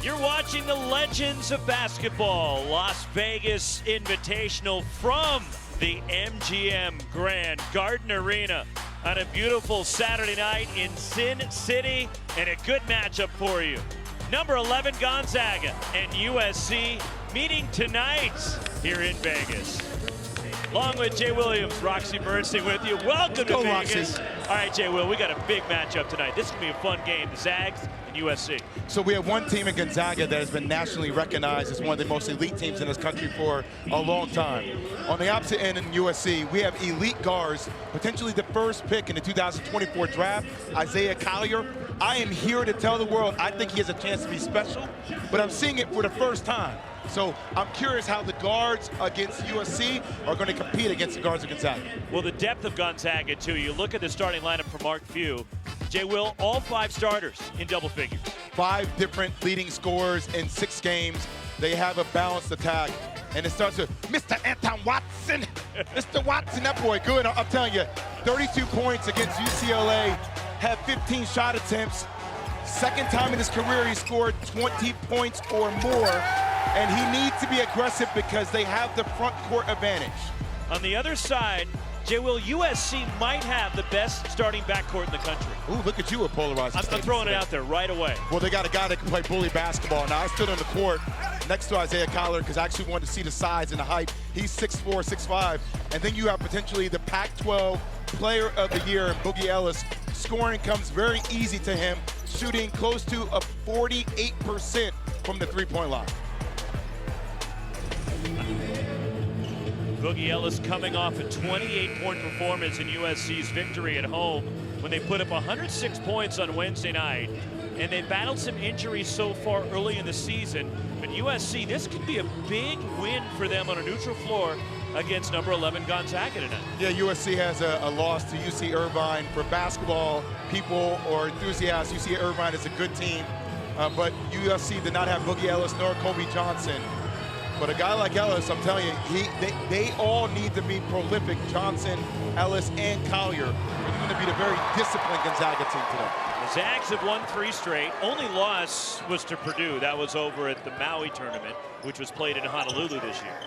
You're watching the Legends of Basketball Las Vegas Invitational from the MGM Grand Garden Arena on a beautiful Saturday night in Sin City, and a good matchup for you. Number 11 Gonzaga and USC meeting tonight here in Vegas. Along with Jay Williams, Roxy Bernstein with you. Welcome to Vegas. All right, Jay Will, we got a big matchup tonight. This is going to be a fun game, the Zags and USC. So we have one team in Gonzaga that has been nationally recognized as one of the most elite teams in this country for a long time. On the opposite end in USC, we have elite guards, potentially the first pick in the 2024 draft, Isaiah Collier. I am here to tell the world I think he has a chance to be special, but I'm seeing it for the first time. So I'm curious how the guards against USC are going to compete against the guards of Gonzaga. Well, the depth of Gonzaga, too. You look at the starting lineup for Mark Few. Jay Will, all 5 starters in double figures. 5 different leading scorers in 6 games. They have a balanced attack. And it starts with Mr. Anton Watson. Mr. Watson, that boy good. I'm telling you, 32 points against UCLA, had 15 shot attempts. Second time in his career he scored 20 points or more. And he needs to be aggressive because they have the front court advantage. On the other side, Jay Will, USC might have the best starting backcourt in the country. Ooh, look at you with polarizing I'm throwing it out there right away. Well, they got a guy that can play bully basketball. Now, I stood on the court next to Isaiah Collier because I actually wanted to see the size and the height. He's 6'4", 6'5". And then you have potentially the Pac-12 Player of the Year, Boogie Ellis. Scoring comes very easy to him, shooting close to a 48% from the three-point line. Boogie Ellis coming off a 28-point performance in USC's victory at home when they put up 106 points on Wednesday night. And they battled some injuries so far early in the season. But USC, this could be a big win for them on a neutral floor against number 11 Gonzaga tonight. Yeah, USC has a loss to UC Irvine. For basketball people or enthusiasts, UC Irvine is a good team. But USC did not have Boogie Ellis nor Kobe Johnson. But a guy like Ellis, I'm telling you, they all need to be prolific. Johnson, Ellis, and Collier are going to be the very disciplined Gonzaga team today. The Zags have won 3 straight. Only loss was to Purdue. That was over at the Maui tournament, which was played in Honolulu this year.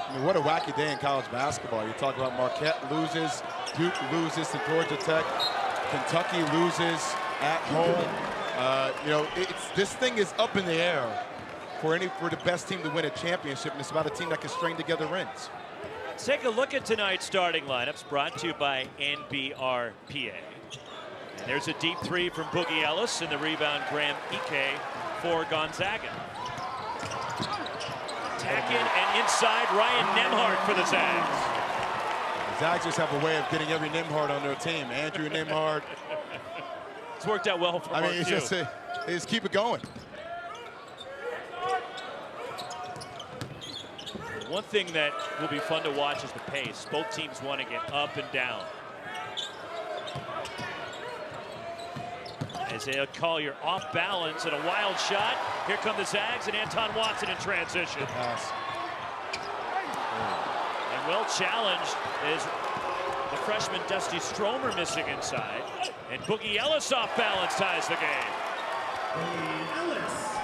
I mean, what a wacky day in college basketball. You talk about Marquette loses, Duke loses to Georgia Tech, Kentucky loses at home. You know, this thing is up in the air for the best team to win a championship, and it's about a team that can string together wins. Let's take a look at tonight's starting lineups, brought to you by NBRPA. And there's a deep 3 from Boogie Ellis, and the rebound Graham Ike for Gonzaga. Attacking and inside Ryan Nembhard for the Zags. The Zags just have a way of getting every Nembhard on their team. Andrew Nembhard. It's worked out well for Mark Few. They just keep it going. One thing that will be fun to watch is the pace. Both teams want to get up and down. Isaiah Collier off balance and a wild shot. Here come the Zags and Anton Watson in transition. Good pass. And well challenged is the freshman Dusty Stromer missing inside. And Boogie Ellis off balance ties the game. Boogie Ellis.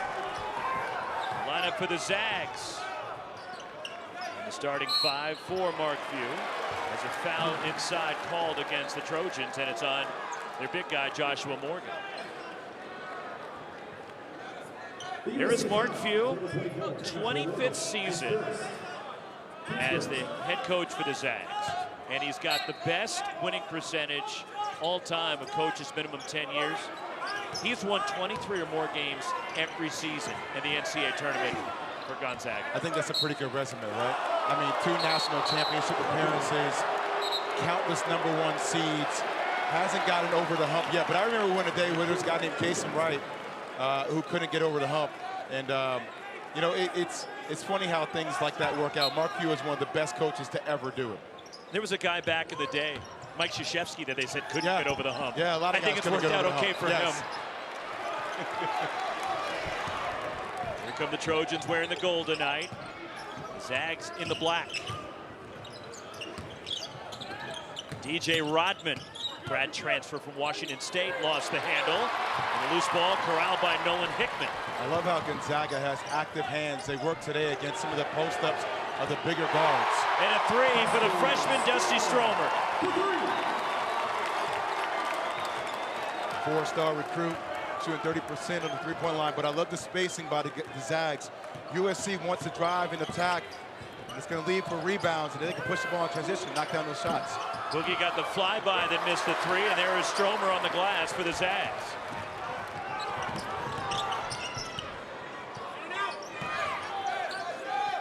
Lineup for the Zags. The starting 5 for Mark Few. As a foul inside called against the Trojans, and it's on their big guy, Joshua Morgan. Here is Mark Few, 25th season as the head coach for the Zags. And he's got the best winning percentage all time, a coach's minimum 10 years. He's won 23 or more games every season in the NCAA tournament for Gonzaga. I think that's a pretty good resume, right? I mean, 2 national championship appearances, countless #1 seeds, hasn't gotten over the hump yet. But I remember when a day where there was a guy named Jason Wright who couldn't get over the hump. And, you know, it's funny how things like that work out. Mark Few is one of the best coaches to ever do it. There was a guy back in the day, Mike Krzyzewski, that they said couldn't get over the hump. Yeah, a lot of I think it's worked out okay for him. Here come the Trojans wearing the gold tonight. Zags in the black. DJ Rodman Grad transfer from Washington State, lost the handle. And a loose ball corralled by Nolan Hickman. I love how Gonzaga has active hands. They work today against some of the post-ups of the bigger guards. And a three for the freshman Dusty Stromer. Four-star recruit, shooting 30% on the three-point line. But I love the spacing by the Zags. USC wants to drive and attack. It's going to lead for rebounds, and they can push the ball in transition, knock down those shots. Boogie got the flyby that missed the three, and there is Stromer on the glass for the Zags.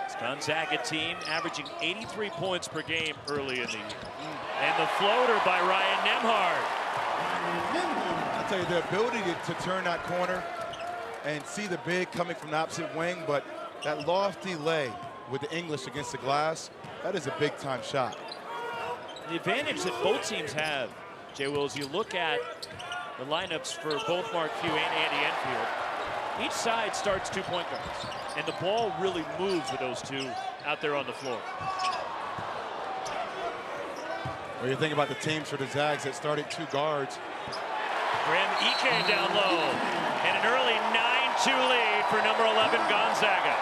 This Gonzaga team averaging 83 points per game early in the year. And the floater by Ryan Nembhard. I'll tell you, the ability to turn that corner and see the big coming from the opposite wing, but that lofty lay with the English against the glass, that is a big-time shot. The advantage that both teams have, Jay Will, as you look at the lineups for both Mark Few and Andy Enfield, each side starts 2-point guards, and the ball really moves with those two out there on the floor. When you think about the teams for the Zags that started 2 guards. Graham Ike down low, and an early 9-2 lead for number 11 Gonzaga.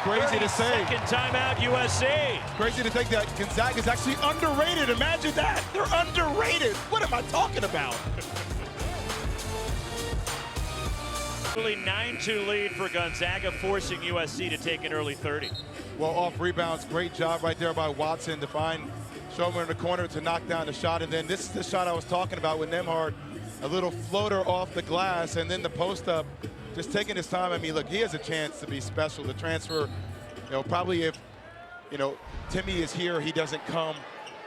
Crazy to say. Second timeout, USC. Crazy to think that Gonzaga is actually underrated. Imagine that. They're underrated. What am I talking about? Early 9-2 lead for Gonzaga, forcing USC to take an early 30. Well, off rebounds, great job right there by Watson to find Stromer in the corner to knock down the shot. And then this is the shot I was talking about with Nembhard. A little floater off the glass, and then the post up. Just taking his time. I mean, look, he has a chance to be special. The transfer, probably if, Timmy is here, he doesn't come.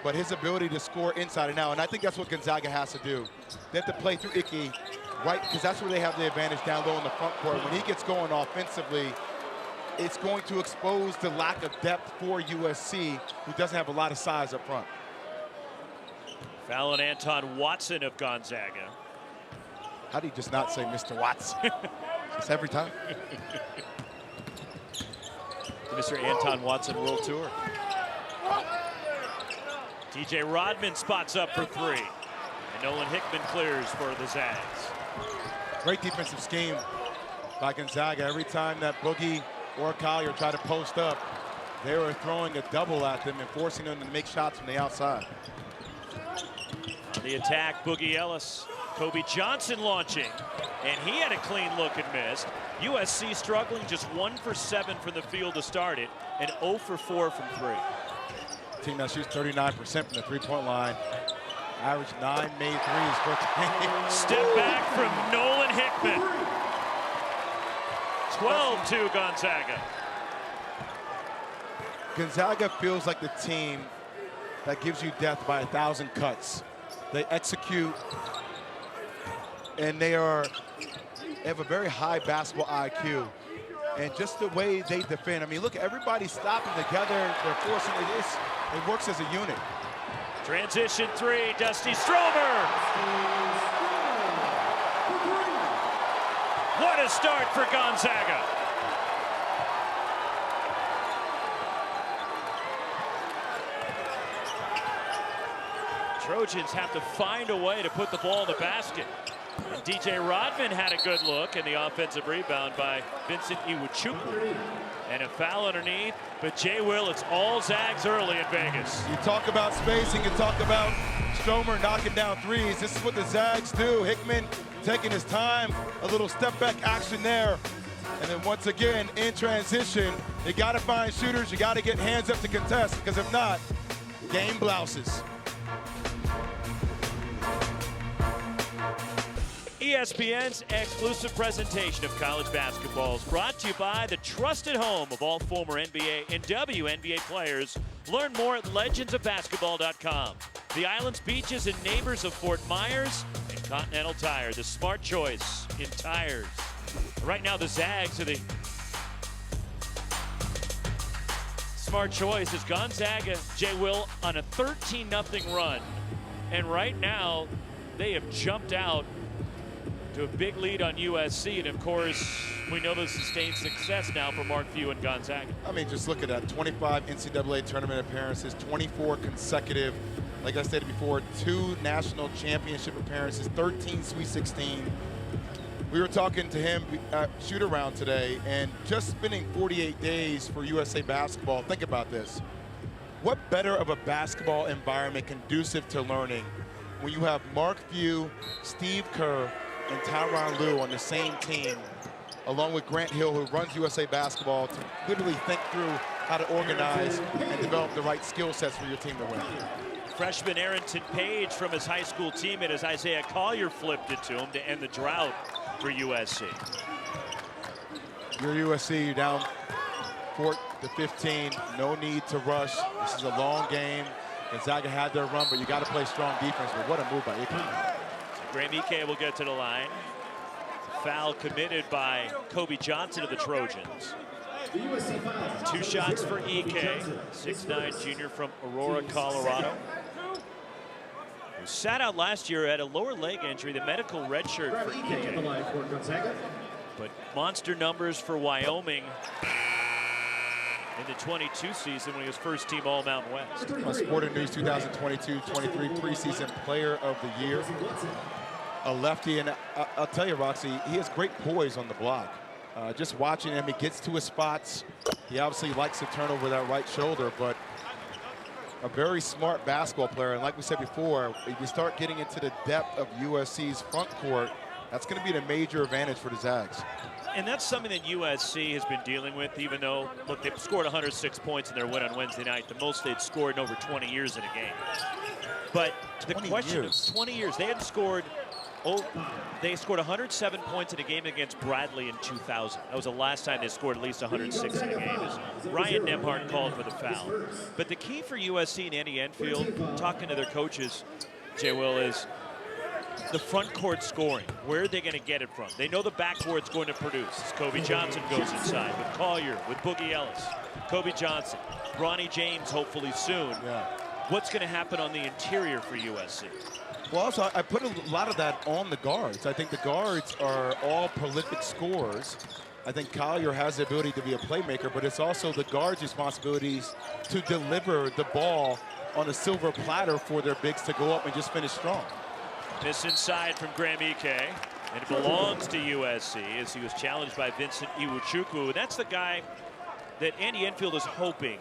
But his ability to score inside and out, and I think that's what Gonzaga has to do. They have to play through Ike, right? Because that's where they have the advantage down low in the front court. When he gets going offensively, it's going to expose the lack of depth for USC, who doesn't have a lot of size up front. Foul on Anton Watson of Gonzaga. How do you just not say Mr. Watson? Just every time. Mr. Anton Watson World Tour. TJ Rodman spots up for three. And Nolan Hickman clears for the Zags. Great defensive scheme by Gonzaga. Every time that Boogie or Collier try to post up, they were throwing a double at them and forcing them to make shots from the outside. On the attack, Boogie Ellis. Kobe Johnson launching, and he had a clean look and missed. USC struggling, just 1 for 7 from the field to start it, and 0 for 4 from 3. Team that shoots 39% from the three-point line. Average 9 made threes per game. Step back from Nolan Hickman. 12-2 Gonzaga. Gonzaga feels like the team that gives you death by 1,000 cuts. They execute, and they have a very high basketball IQ. And just the way they defend. I mean, look, everybody's stopping together. They're forcing it. It works as a unit. Transition three, Dusty Stromer. What a start for Gonzaga. Trojans have to find a way to put the ball in the basket. And DJ Rodman had a good look, and the offensive rebound by Vincent Iwuchukwu. And a foul underneath, but Jay Will, it's all Zags early in Vegas. You talk about spacing, you talk about Stromer knocking down threes. This is what the Zags do. Hickman taking his time, a little step back action there. And then once again, in transition, you gotta find shooters, you gotta get hands up to contest, because if not, game blouses. ESPN's exclusive presentation of college basketball is brought to you by the trusted home of all former NBA and WNBA players. Learn more at legendsofbasketball.com. The islands, beaches, and neighbors of Fort Myers and Continental Tire, the smart choice in tires. Right now, the Zags are the smart choice as Gonzaga, Jay Will, on a 13-0 run. And right now, they have jumped out to a big lead on USC, and of course, we know the sustained success now for Mark Few and Gonzaga. I mean, just look at that, 25 NCAA tournament appearances, 24 consecutive Like I said before, 2 national championship appearances, 13 Sweet 16. We were talking to him at shoot-around today, and just spending 48 days for USA basketball. Think about this. What better of a basketball environment conducive to learning when you have Mark Few, Steve Kerr, and Tyronn Lue on the same team, along with Grant Hill, who runs USA basketball, to literally think through how to organize and develop the right skill sets for your team to win. Freshman Arrington Page from his high school teammate as Isaiah Collier flipped it to him to end the drought for USC. You're USC, you're down 4-15, no need to rush. This is a long game. Gonzaga had their run, but you got to play strong defense. But what a move by Ike. Graham Ike will get to the line. Foul committed by Kobe Johnson of the Trojans. 2 shots for Ike, 6'9" junior from Aurora, Colorado. Who sat out last year at a lower leg injury, the medical redshirt for Ike. But monster numbers for Wyoming in the 22 season when he was first team All-Mountain West. On Sporting News 2022-23 preseason player of the year. A lefty, and I'll tell you, Roxy, he has great poise on the block. Just watching him, he gets to his spots. He obviously likes to turn over that right shoulder, but a very smart basketball player. And like we said before, if you start getting into the depth of USC's front court, that's going to be the major advantage for the Zags. And that's something that USC has been dealing with, even though, look, they've scored 106 points in their win on Wednesday night, the most they'd scored in over 20 years in a game. But the question is, 20 years, they hadn't scored. Oh, they scored 107 points in a game against Bradley in 2000. That was the last time they scored at least 106 in a game. Ryan Nembhard called for the foul. But the key for USC and Andy Enfield, talking to their coaches, Jay Will, is the front court scoring. Where are they going to get it from? They know the backcourt's going to produce. Kobe Johnson goes inside with Collier, with Boogie Ellis. Kobe Johnson, Bronny James hopefully soon. Yeah. What's going to happen on the interior for USC? Well, also, I put a lot of that on the guards. I think the guards are all prolific scorers. I think Collier has the ability to be a playmaker, but it's also the guards' responsibilities to deliver the ball on a silver platter for their bigs to go up and just finish strong. This inside from Graham Ike, and it belongs to USC as he was challenged by Vincent Iwuchukwu. That's the guy that Andy Enfield is hoping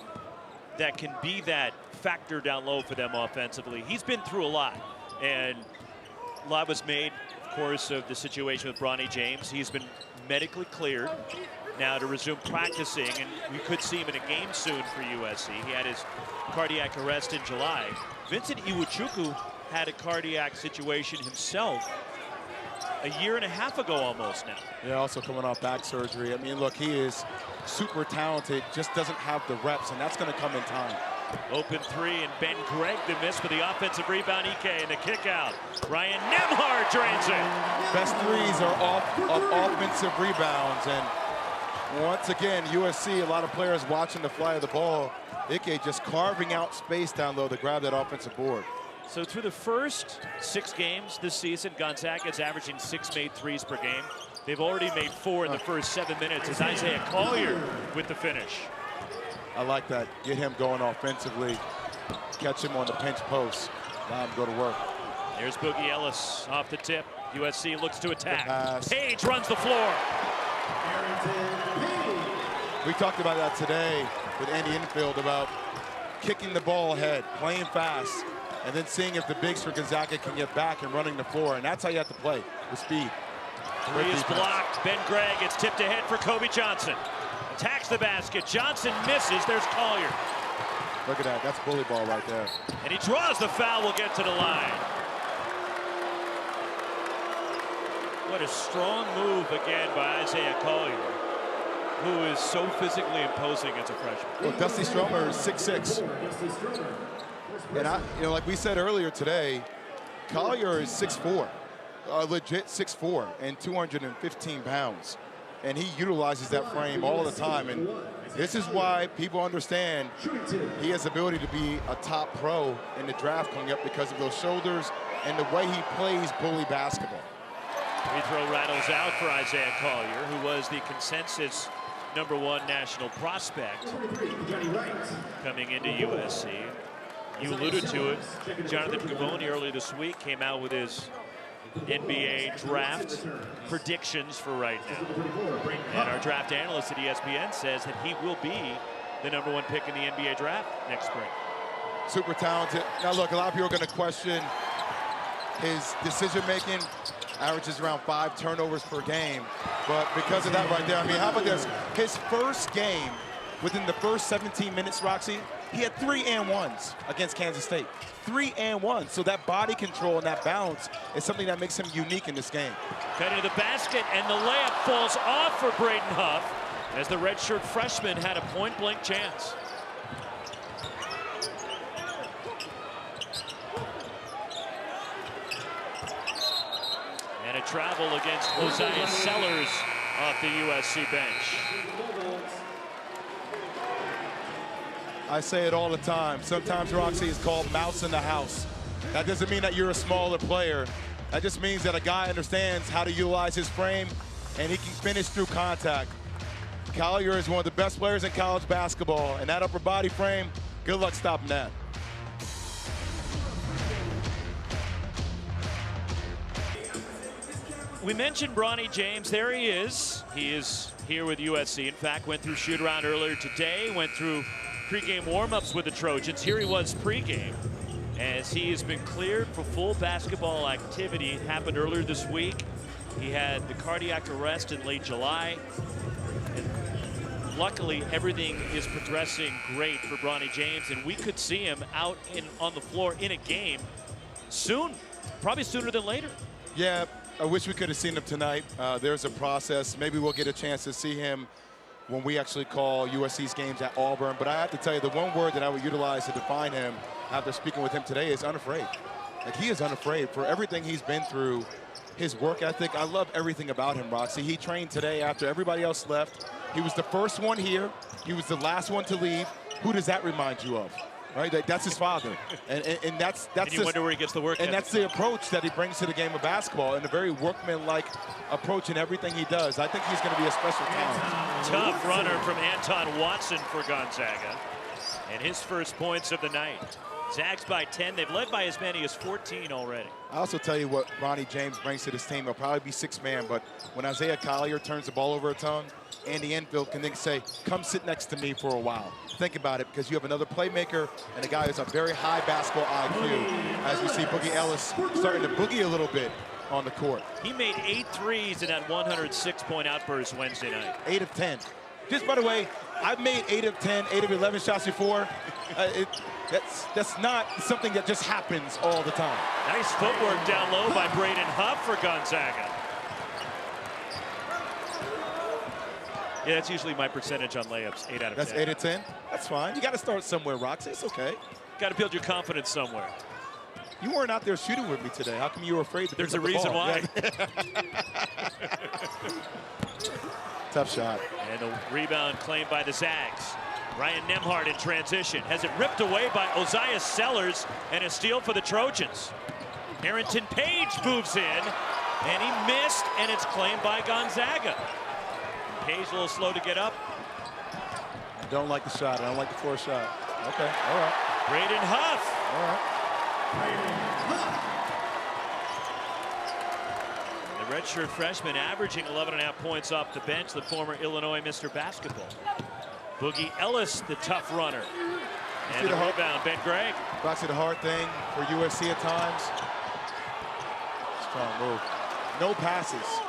that can be that factor down low for them offensively. He's been through a lot. And a lot was made, of course, of the situation with Bronny James. He's been medically cleared now to resume practicing, and we could see him in a game soon for USC. He had his cardiac arrest in July. Vincent Iwuchukwu had a cardiac situation himself a year and a half ago almost now. Yeah, also coming off back surgery. I mean, look, he is super talented, just doesn't have the reps, and that's going to come in time. Open 3, and Ben Gregg the miss for the offensive rebound. Ike and the kick out. Ryan Nembhard drains it. Best threes are off of offensive rebounds, and once again, USC, a lot of players watching the fly of the ball. Ike just carving out space down low to grab that offensive board. So through the first 6 games this season, Gonzaga is averaging 6 made threes per game. They've already made 4 in the first 7 minutes as Isaiah Collier with the finish. I like that. Get him going offensively. Catch him on the pinch post. Let him go to work. There's Boogie Ellis off the tip. USC looks to attack. Page runs the floor. We talked about that today with Andy Enfield about kicking the ball ahead, playing fast, and then seeing if the bigs for Gonzaga can get back and running the floor. And that's how you have to play, with speed. 3 is blocked. Ben Gregg gets tipped ahead for Kobe Johnson. Attacks the basket. Johnson misses. There's Collier. Look at that. That's bully ball right there. And he draws the foul. Will get to the line. What a strong move again by Isaiah Collier, who is so physically imposing as a freshman. Well, Dusty Stromer is 6'6". And like we said earlier today, Collier is 6'4", legit 6'4", and 215 pounds. And he utilizes that frame all the time. And this is why people understand he has the ability to be a top pro in the draft coming up because of those shoulders and the way he plays bully basketball. Free throw rattles out for Isaiah Collier, who was the consensus #1 national prospect coming into USC. You alluded to it. Jonathan Gavoni earlier this week came out with his NBA draft predictions for right now. And our draft analyst at ESPN says that he will be the #1 pick in the NBA draft next spring. Super talented. Now look, a lot of people are going to question his decision-making. Averages around 5 turnovers per game. But because of that right there, I mean, how about this? His first game, within the first 17 minutes, Roxy, he had 3 and 1s against Kansas State. 3 and 1. So that body control and that balance is something that makes him unique in this game. Cut into the basket, and the layup falls off for Braden Huff as the redshirt freshman had a point-blank chance. And a travel against Gonzaga Sellers off the USC bench. I say it all the time. Sometimes Roxy is called mouse in the house. That doesn't mean that you're a smaller player. That just means that a guy understands how to utilize his frame and he can finish through contact. Collier is one of the best players in college basketball, and that upper body frame, good luck stopping that. We mentioned Bronny James. There he is. He is here with USC. In fact, went through shoot-around earlier today, went through pregame warm-ups with the Trojans. Here he was pregame as he has been cleared for full basketball activity. It happened earlier this week. He had the cardiac arrest in late July. And luckily, everything is progressing great for Bronny James, and we could see him out on the floor in a game soon, probably sooner than later. Yeah, I wish we could have seen him tonight. There's a process. Maybe we'll get a chance to see him when we actually call USC's games at Auburn. But I have to tell you, the one word that I would utilize to define him after speaking with him today is unafraid. Like, he is unafraid for everything he's been through, his work ethic. I love everything about him, Roxy. He trained today after everybody else left. He was the first one here. He was the last one to leave. Who does that remind you of? Right, that's his father, and that's and you wonder where he gets the work. And that's the approach that he brings to the game of basketball, and a very workman-like approach in everything he does. I think he's going to be a special talent. Tough runner from Anton Watson for Gonzaga, and his first points of the night. Zags by 10. They've led by as many as 14 already. I also tell you what Bronny James brings to this team. He'll probably be 6 man, but when Isaiah Collier turns the ball over a tongue, Andy Enfield can then say, come sit next to me for a while. Think about it, because you have another playmaker and a guy who's a very high basketball IQ, as we see Boogie Ellis starting to boogie a little bit on the court. He made 8 threes in that 106-point outburst Wednesday night. 8 of 10. Just by the way, I've made 8 of 10, 8 of 11 shots before. That's not something that just happens all the time. Nice footwork down low by Braden Huff for Gonzaga. Yeah, that's usually my percentage on layups, 8 out of 10. That's 8 of 10? That's fine. You got to start somewhere, Roxy. It's okay. Got to build your confidence somewhere. You weren't out there shooting with me today. How come you were afraid to pick up the ball? There's a reason why. Tough shot. And the rebound claimed by the Zags. Ryan Nembhard in transition. Has it ripped away by Gonzaga Sellers, and a steal for the Trojans. Harrington Page moves in, and he missed, and it's claimed by Gonzaga. Page a little slow to get up. I don't like the shot. I don't like the forced shot. Okay, all right. Braden Huff. All right. The redshirt freshman averaging 11.5 points off the bench, the former Illinois Mr. Basketball. Boogie Ellis, the tough runner. And the rebound, Ben Gregg. Roxy, the hard thing for USC at times. Strong move. No passes.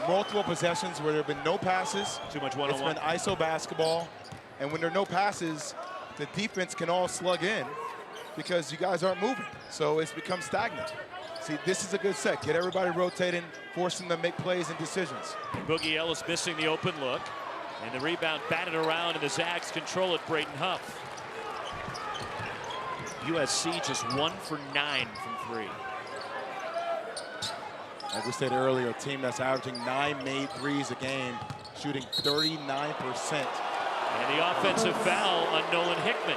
Multiple possessions where there have been no passes. Too much one-on-one. It's been ISO basketball. And when there are no passes, the defense can all slug in because you guys aren't moving. So it's become stagnant. See, this is a good set. Get everybody rotating, force them to make plays and decisions. Boogie Ellis missing the open look. And the rebound batted around, and the Zags control it, Braden Huff. USC just 1 for 9 from 3. Like we said earlier, a team that's averaging 9 made threes a game, shooting 39%. And the offensive foul on Nolan Hickman.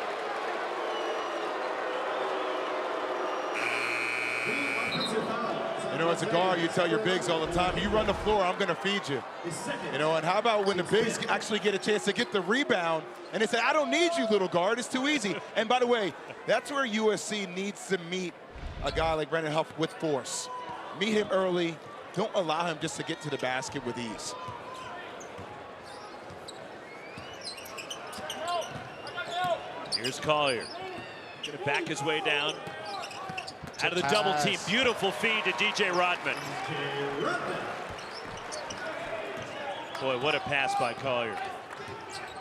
know, as a guard, you tell your bigs all the time, you run the floor, I'm going to feed you. You know, and how about when the bigs actually get a chance to get the rebound, and they say, I don't need you, little guard, it's too easy. And by the way, that's where USC needs to meet a guy like Brendan Huff with force. Meet him early. Don't allow him just to get to the basket with ease. Here's Collier. Gonna back his way down. Out of the double team. Beautiful feed to DJ Rodman. Boy, what a pass by Collier.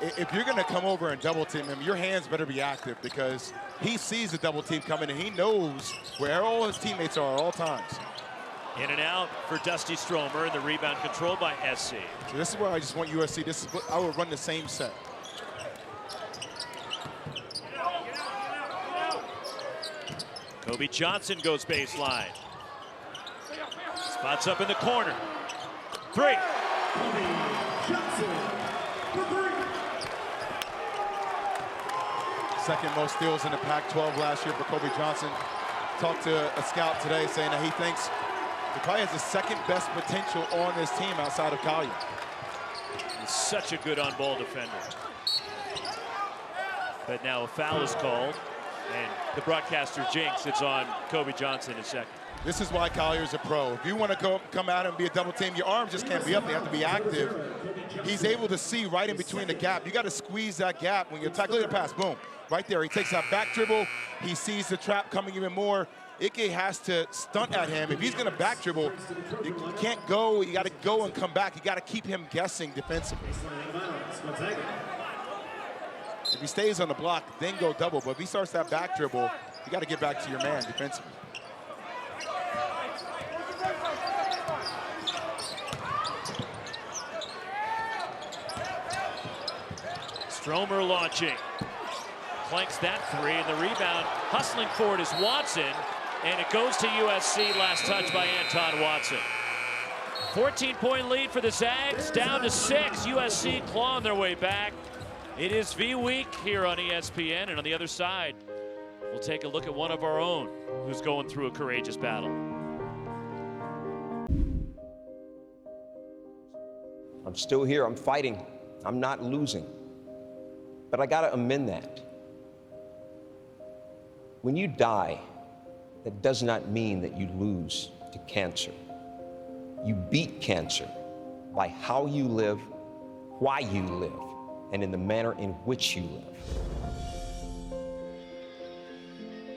If you're gonna come over and double team him, your hands better be active, because he sees the double team coming and he knows where all his teammates are at all times. In and out for Dusty Stromer, and the rebound controlled by SC. So this is where I just want USC. This is what I would run the same set. Kobe Johnson goes baseline. Spots up in the corner. Three. Kobe Johnson for three. Second most steals in the Pac-12 last year for Kobe Johnson. Talked to a scout today saying that he thinks he probably has the second best potential on this team outside of Collier. He's such a good on-ball defender. But now a foul is called, and the broadcaster jinx, it's on Kobe Johnson in second. This is why Collier's a pro. If you want to come out and be a double team, your arms just can't be up. They have to be active. He's able to see right in between the gap. You got to squeeze that gap when you're tackling. Look at the pass, boom. Right there, he takes that back dribble. He sees the trap coming even more. Ike has to stunt at him. If he's going to back dribble, you can't go. You got to go and come back. You got to keep him guessing defensively. If he stays on the block, then go double. But if he starts that back dribble, you got to get back to your man defensively. Stromer launching. Clanks that three, and the rebound hustling forward is Watson, and it goes to USC. Last touch by Anton Watson. 14-point lead for the Zags, down to 6. USC clawing their way back. It is V Week here on ESPN, and on the other side, we'll take a look at one of our own who's going through a courageous battle. I'm still here, I'm fighting, I'm not losing. But I gotta amend that. When you die, that does not mean that you lose to cancer. You beat cancer by how you live, why you live, and in the manner in which you live.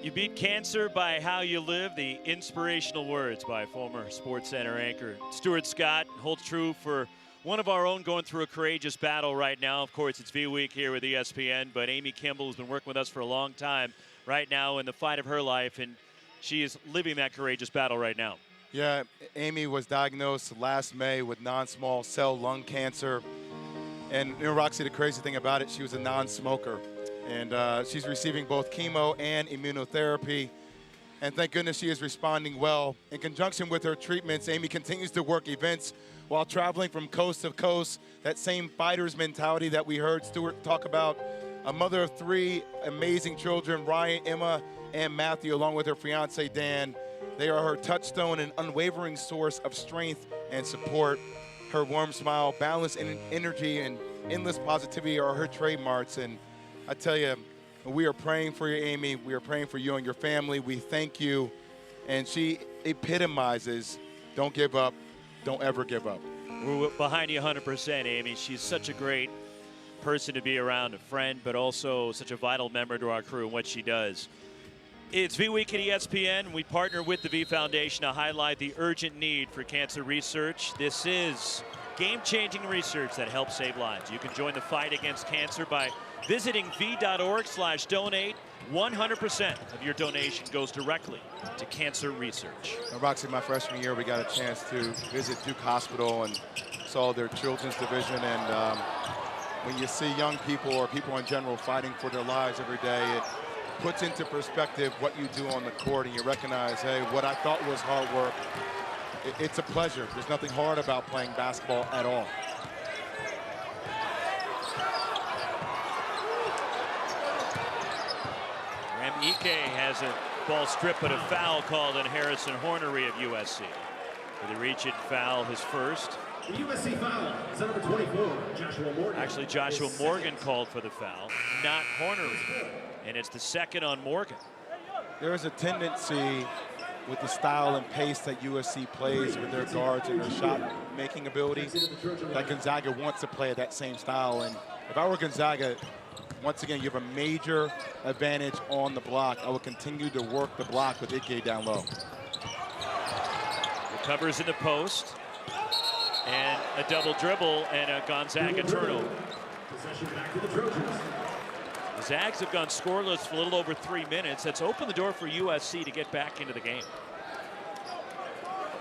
You beat cancer by how you live. The inspirational words by former SportsCenter anchor Stuart Scott holds true for one of our own going through a courageous battle right now. Of course, it's V Week here with ESPN, but Amy Kimball has been working with us for a long time right now in the fight of her life, and she is living that courageous battle right now. Yeah, Amy was diagnosed last May with non-small cell lung cancer. And you know, Roxy, the crazy thing about it, she was a non-smoker. And she's receiving both chemo and immunotherapy. And thank goodness she is responding well. In conjunction with her treatments, Amy continues to work events while traveling from coast to coast. That same fighter's mentality that we heard Stuart talk about. A mother of 3 amazing children, Ryan, Emma, and Matthew, along with her fiance, Dan. They are her touchstone and unwavering source of strength and support. Her warm smile, balance, and energy, and endless positivity are her trademarks. And I tell you, we are praying for you, Amy. We are praying for you and your family. We thank you. And she epitomizes, don't give up, don't ever give up. We're behind you 100%, Amy. She's such a great person to be around, a friend, but also such a vital member to our crew and what she does. It's V Week at ESPN. We partner with the V Foundation to highlight the urgent need for cancer research. This is game-changing research that helps save lives. You can join the fight against cancer by visiting v.org/donate. 100% of your donation goes directly to cancer research. Now, Roxy, my freshman year, we got a chance to visit Duke Hospital and saw their children's division. And when you see young people or people in general fighting for their lives every day, it puts into perspective what you do on the court, and you recognize, hey, what I thought was hard work, it's a pleasure. There's nothing hard about playing basketball at all. Ike has a ball strip, but a foul called on Harrison Hornery of USC. For the reach-in foul, his first. The USC foul is on number 24, Joshua Morgan. Actually, Joshua Morgan called for the foul, not Horner. And it's the second on Morgan. There is a tendency with the style and pace that USC plays with their guards and their shot-making ability that Gonzaga wants to play at that same style. And if I were Gonzaga, once again, you have a major advantage on the block. I would continue to work the block with Ike down low. Recovers in the post. And a double dribble and a Gonzaga turnover. Possession back to the Trojans. The Zags have gone scoreless for a little over 3 minutes. That's opened the door for USC to get back into the game.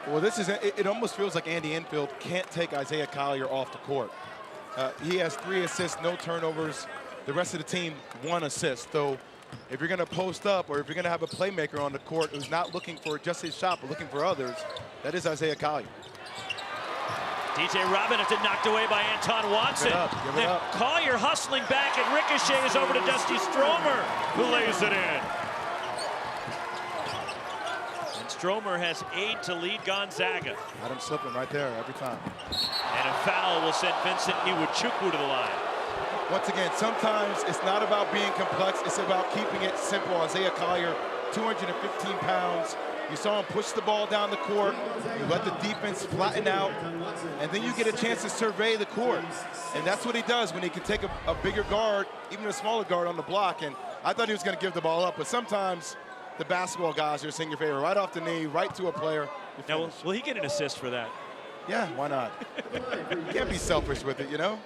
Well, this is it almost feels like Andy Enfield can't take Isaiah Collier off the court. He has 3 assists, no turnovers. The rest of the team 1 assist. So if you're going to post up or if you're going to have a playmaker on the court who's not looking for just his shot but looking for others, that is Isaiah Collier. DJ Robinson knocked away by Anton Watson. Give it up. Collier hustling back, and ricochets over to Dusty Stromer, who lays it in. And Stromer has 8 to lead Gonzaga. Got him slipping right there every time. And a foul will send Vincent Iwuchukwu to the line. Once again, sometimes it's not about being complex, it's about keeping it simple. Isaiah Collier, 215 pounds. You saw him push the ball down the court. You let the defense flatten out, and then you get a chance to survey the court. And that's what he does when he can take a bigger guard, even a smaller guard on the block. And I thought he was going to give the ball up, but sometimes the basketball guys are just in your favor. Right off the knee, right to a player. Now, will he get an assist for that? Yeah, why not? You can't be selfish with it, you know?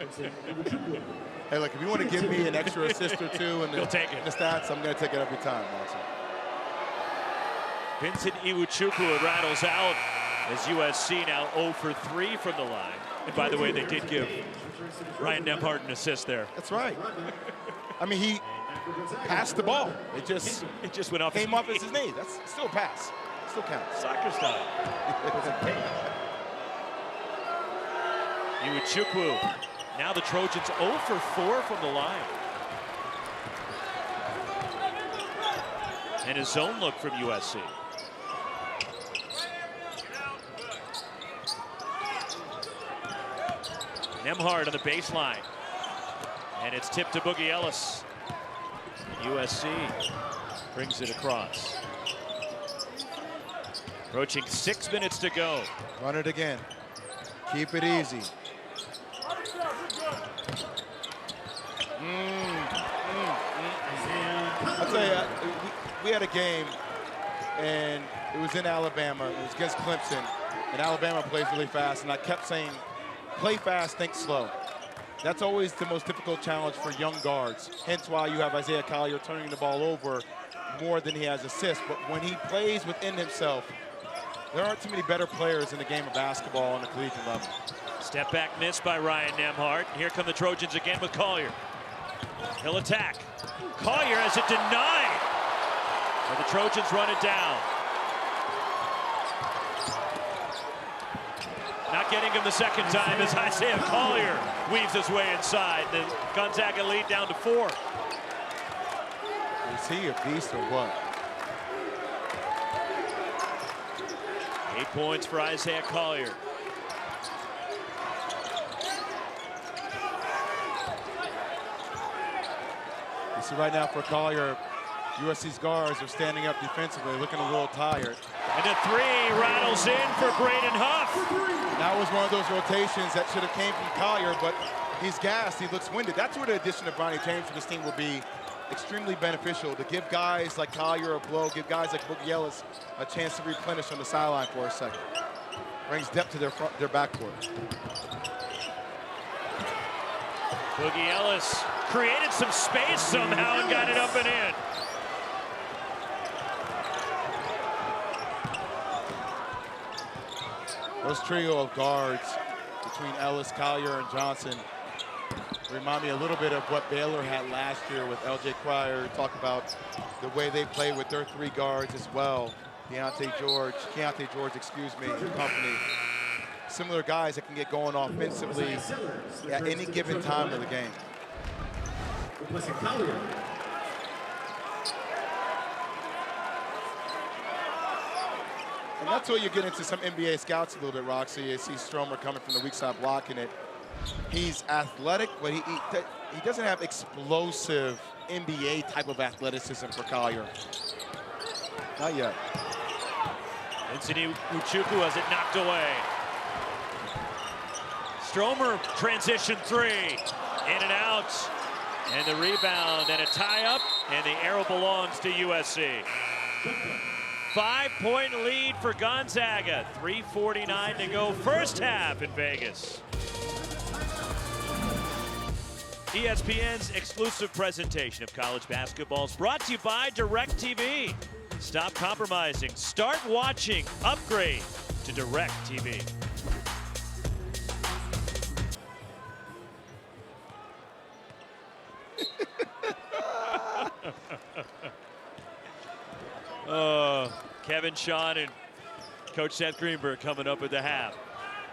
Hey, look, if you want to give me an extra assist or two in the stats, I'm going to take it every time, Watson. Vincent Iwuchukwu rattles out as USC now 0 for 3 from the line. And by the way, they did give Ryan Nembhard an assist there. That's right. I mean, he passed the ball. It just went off came off his knee. That's still a pass. Still counts. Soccer style. Iwuchukwu. Now the Trojans 0 for 4 from the line. And a zone look from USC. Nembhard on the baseline. And it's tipped to Boogie Ellis. USC brings it across. Approaching 6 minutes to go. Run it again. Keep it easy. I'll tell you, we had a game, and it was in Alabama. It was against Clemson, and Alabama plays really fast, and I kept saying, play fast, think slow. That's always the most difficult challenge for young guards, hence why you have Isaiah Collier turning the ball over more than he has assists. But when he plays within himself, there aren't too many better players in the game of basketball on the collegiate level. Step back miss by Ryan Nembhard. Here come the Trojans again with Collier. He'll attack. Collier has it denied. And the Trojans run it down. Not getting him the second time as Isaiah Collier weaves his way inside. The Gonzaga lead down to 4. Is he a beast or what? 8 points for Isaiah Collier. You see right now for Collier, USC's guards are standing up defensively, looking a little tired. And the 3 rattles in for Braden Huff. That was one of those rotations that should have came from Collier, but he's gassed, he looks winded. That's where the addition of Bronny James for this team will be extremely beneficial, to give guys like Collier a blow, give guys like Boogie Ellis a chance to replenish on the sideline for a second. Brings depth to their backcourt. Boogie Ellis created some space somehow and got it up and in. Those trio of guards between Ellis, Collier, and Johnson remind me a little bit of what Baylor had last year with L.J. Cryer. Talk about the way they play with their 3 guards as well. Keontae George, and company. Similar guys that can get going offensively at any given time of the game. And that's where you get into some NBA scouts a little bit, Roxy. You see Stromer coming from the weak side blocking it. He's athletic, but he doesn't have explosive NBA type of athleticism for Collier. Not yet. Vincent Iwuchukwu has it knocked away. Stromer transition three, in and out. And the rebound and a tie-up, and the arrow belongs to USC. 5-point lead for Gonzaga. 3:49 to go, first half in Vegas. ESPN's exclusive presentation of college basketball is brought to you by DirecTV. Stop compromising. Start watching. Upgrade to DirecTV. Kevin Sean and Coach Seth Greenberg coming up at the half.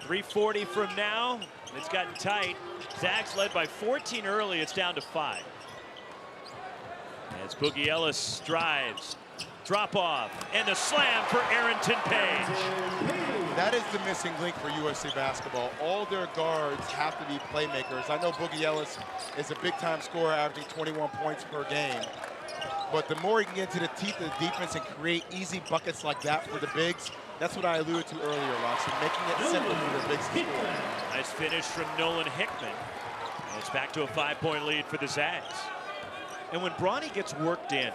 3:40 from now. It's gotten tight. Zags led by 14 early. It's down to 5. As Boogie Ellis drives. Drop off. And the slam for Arrington Page. That is the missing link for USC basketball. All their guards have to be playmakers. I know Boogie Ellis is a big-time scorer, averaging 21 points per game. But the more he can get into the teeth of the defense and create easy buckets like that for the bigs, that's what I alluded to earlier, Roxy, making it simple for the bigs to score. Nice finish from Nolan Hickman. And it's back to a 5-point lead for the Zags. And when Bronny gets worked in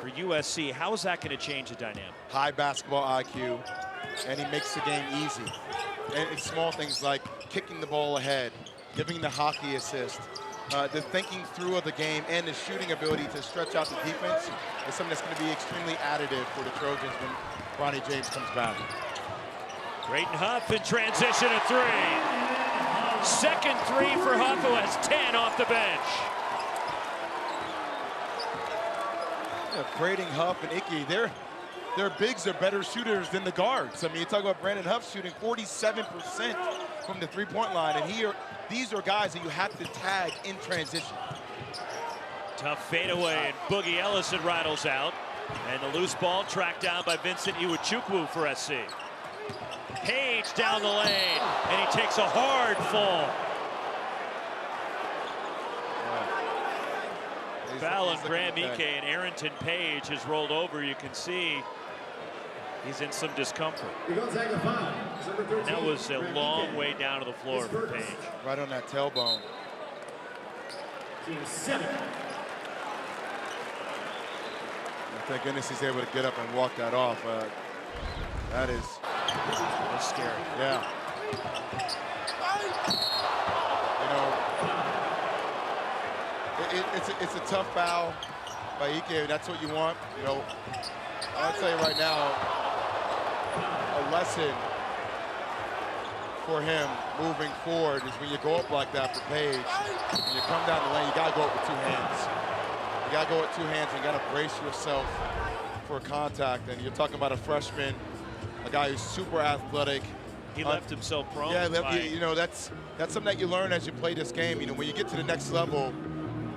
for USC, how is that going to change the dynamic? High basketball IQ, and he makes the game easy. And it's small things like kicking the ball ahead, giving the hockey assist, the thinking through of the game, and the shooting ability to stretch out the defense is something that's going to be extremely additive for the Trojans when Bronny James comes back. Creighton Huff in transition at 3. Second 3 for Huff, who has 10 off the bench. Yeah, Creighton, Huff, and Icky, their bigs are better shooters than the guards. I mean, you talk about Brandon Huff shooting 47% from the three-point line, and these are guys that you have to tag in transition. Tough fadeaway, and Boogie Ellis rattles out. And the loose ball tracked down by Vincent Iwuchukwu for SC. Page down the lane, and he takes a hard fall. Foul on Graham Ike, and Arrington Page has rolled over. You can see he's in some discomfort. And that was a long way down to the floor for Page. Right on that tailbone. Thank goodness he's able to get up and walk that off. That is scary. Yeah. You know, it's a tough foul by Ike. That's what you want. You know, I'll tell you right now, a lesson for him moving forward is when you go up like that for Page, and you come down the lane, you gotta go up with 2 hands. You gotta go with 2 hands, and you gotta brace yourself for contact. And you're talking about a freshman, a guy who's super athletic. He left himself prone. Yeah, you know, that's something that you learn as you play this game. You know, when you get to the next level,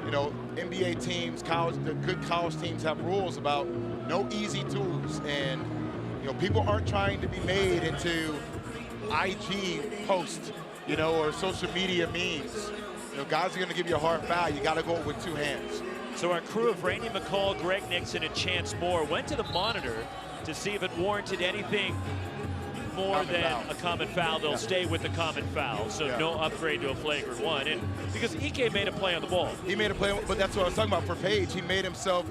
you know, NBA teams, the good college teams have rules about no easy tools, and you know, people aren't trying to be made into IG posts, you know, or social media memes. You know, guys are going to give you a hard foul. You got to go with 2 hands. So our crew of Randy McCall, Greg Nixon, and Chance Moore went to the monitor to see if it warranted anything more than a common foul. They'll stay with the common foul, so no upgrade to a flagrant 1. And because Ike made a play on the ball. He made a play, but that's what I was talking about for Page. He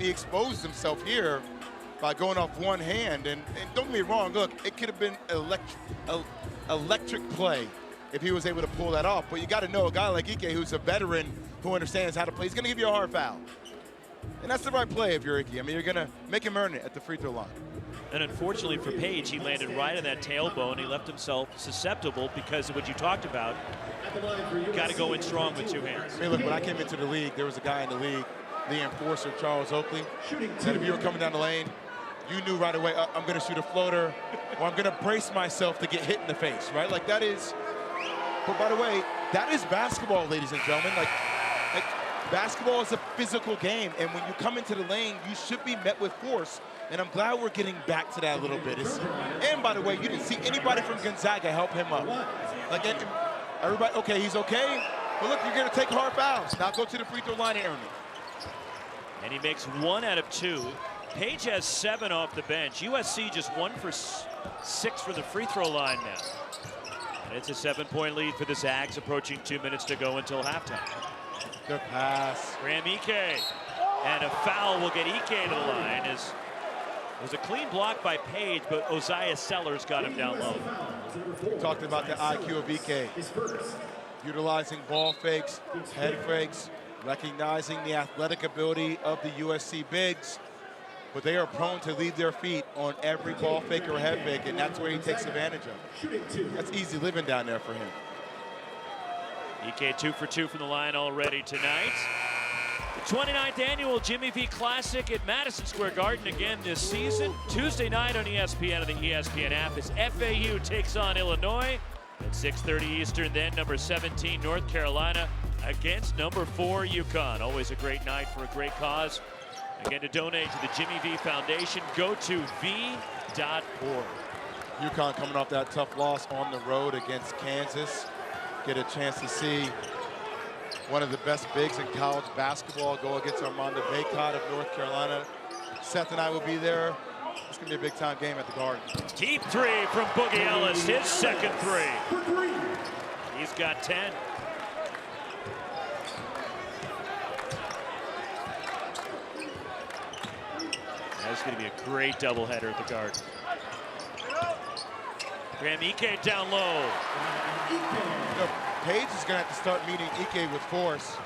exposed himself here by going off 1 hand. And don't get me wrong, look, it could have been electric play if he was able to pull that off. But you got to know a guy like Ike, who's a veteran, who understands how to play, he's going to give you a hard foul. And that's the right play if you're Ike. I mean, you're going to make him earn it at the free throw line. And unfortunately for Page, he landed right on that tailbone. He left himself susceptible because of what you talked about. You got to go in strong with 2 hands. I mean, look, when I came into the league, there was a guy in the league, the enforcer, Charles Oakley, that if you were coming down the lane, you knew right away, I'm going to shoot a floater, or I'm going to brace myself to get hit in the face, right? Like, that is, but by the way, that is basketball, ladies and gentlemen. Like basketball is a physical game, and when you come into the lane, you should be met with force. And I'm glad we're getting back to that a little bit. And by the way, you didn't see anybody from Gonzaga help him up. Like everybody, okay, he's okay. But look, you're going to take hard fouls. Now go to the free throw line and earn it. And he makes 1 out of 2. Page has 7 off the bench. USC just 1 for 6 for the free throw line now. And it's a 7-point lead for the Zags, approaching 2 minutes to go until halftime. Good pass. Graham Ike. And a foul will get Ike to the line. As it was a clean block by Page, but Oziah Sellers got him down low. We talked about the IQ of Ike. Utilizing ball fakes, head fakes, recognizing the athletic ability of the USC bigs. But they are prone to leave their feet on every ball fake or head fake, and that's where he takes advantage of. That's easy living down there for him. Ike 2 for 2 from the line already tonight. The 29th annual Jimmy V Classic at Madison Square Garden again this season. Tuesday night on ESPN and the ESPN app as FAU takes on Illinois at 6:30 Eastern. Then number 17 North Carolina against number 4 UConn. Always a great night for a great cause. Again, to donate to the Jimmy V Foundation, go to v.org. UConn coming off that tough loss on the road against Kansas. Get a chance to see one of the best bigs in college basketball go against Armando Bacot of North Carolina. Seth and I will be there. It's going to be a big-time game at the Garden. Deep 3 from Boogie Ellis, his second 3. He's got 10. That's going to be a great doubleheader at the Garden. Graham Ike down low. Page is going to have to start meeting Ike with force.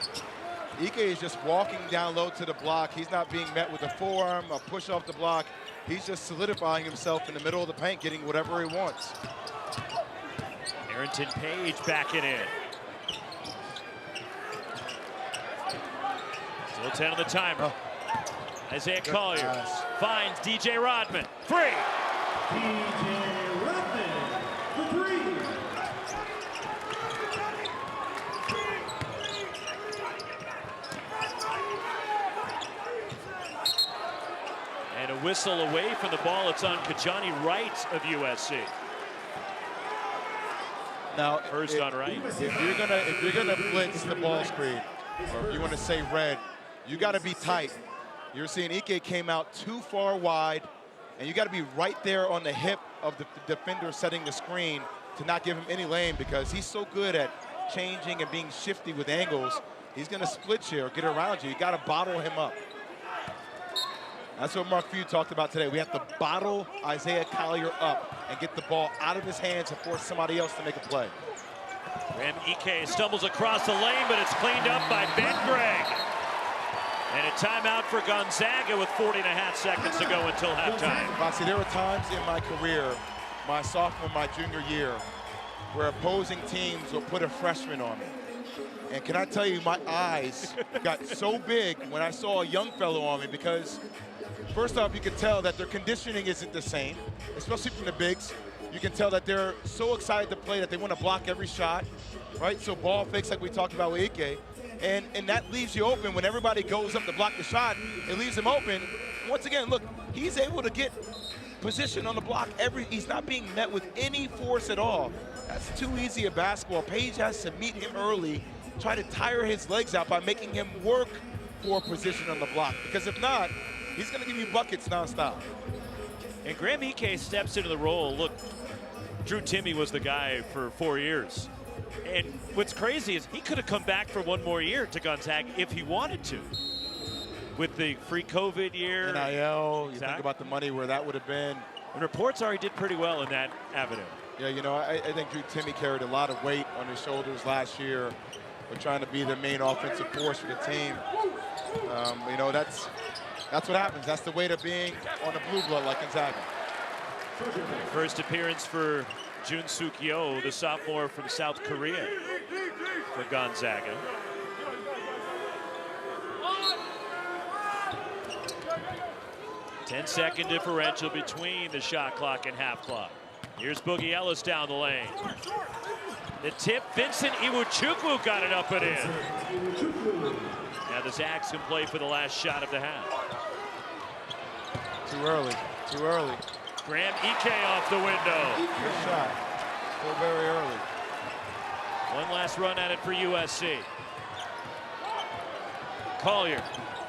Ike is just walking down low to the block. He's not being met with a forearm, a push off the block. He's just solidifying himself in the middle of the paint, getting whatever he wants. Arrington Page backing in. Still 10 on the timer. Isaiah Collier finds DJ Rodman. Free. DJ Rodman for 3. And a whistle away from the ball. It's on Kajani Wright of USC. Now, First on Wright. If you're gonna blitz the ball screen, or if you want to say red, you got to be tight. You're seeing Ike came out too far wide, and you got to be right there on the hip of the defender setting the screen to not give him any lane, because he's so good at changing and being shifty with angles. He's going to split you or get around you. You got to bottle him up. That's what Mark Few talked about today. We have to bottle Isaiah Collier up and get the ball out of his hands and force somebody else to make a play. Graham Ike stumbles across the lane, but it's cleaned up by Ben Gregg. And a timeout for Gonzaga with 40.5 seconds to go until halftime. Foxy, there were times in my career, my sophomore, my junior year, where opposing teams will put a freshman on me. And can I tell you, my eyes got so big when I saw a young fellow on me, because first off, you can tell that their conditioning isn't the same, especially from the bigs. You can tell that they're so excited to play that they want to block every shot, right? So ball fakes like we talked about with Ike. And that leaves you open when everybody goes up to block the shot. It leaves him open. Once again, look, he's able to get position on the block. He's not being met with any force at all. That's too easy a basketball. Page has to meet him early, try to tire his legs out by making him work for position on the block. Because if not, he's going to give you buckets nonstop. And Graham Ike steps into the role. Look, Drew Timme was the guy for 4 years. And what's crazy is he could have come back for one more year to Gonzaga if he wanted to. With the free COVID year. NIL, you think about the money where that would have been. And reports are he did pretty well in that avenue. Yeah, you know, I think Drew Timme carried a lot of weight on his shoulders last year with trying to be the main offensive force for the team. You know, that's what happens. That's the weight of being on the blue blood like Gonzaga. First appearance for Jun Suk Yo, the sophomore from South Korea for Gonzaga. Ten-second differential between the shot clock and half clock. Here's Boogie Ellis down the lane. The tip, Vincent Iwuchukwu got it up and in. Now the Zags can play for the last shot of the half. Too early. Too early. Graham Ike off the window. Good shot. Still very early. One last run at it for USC. Collier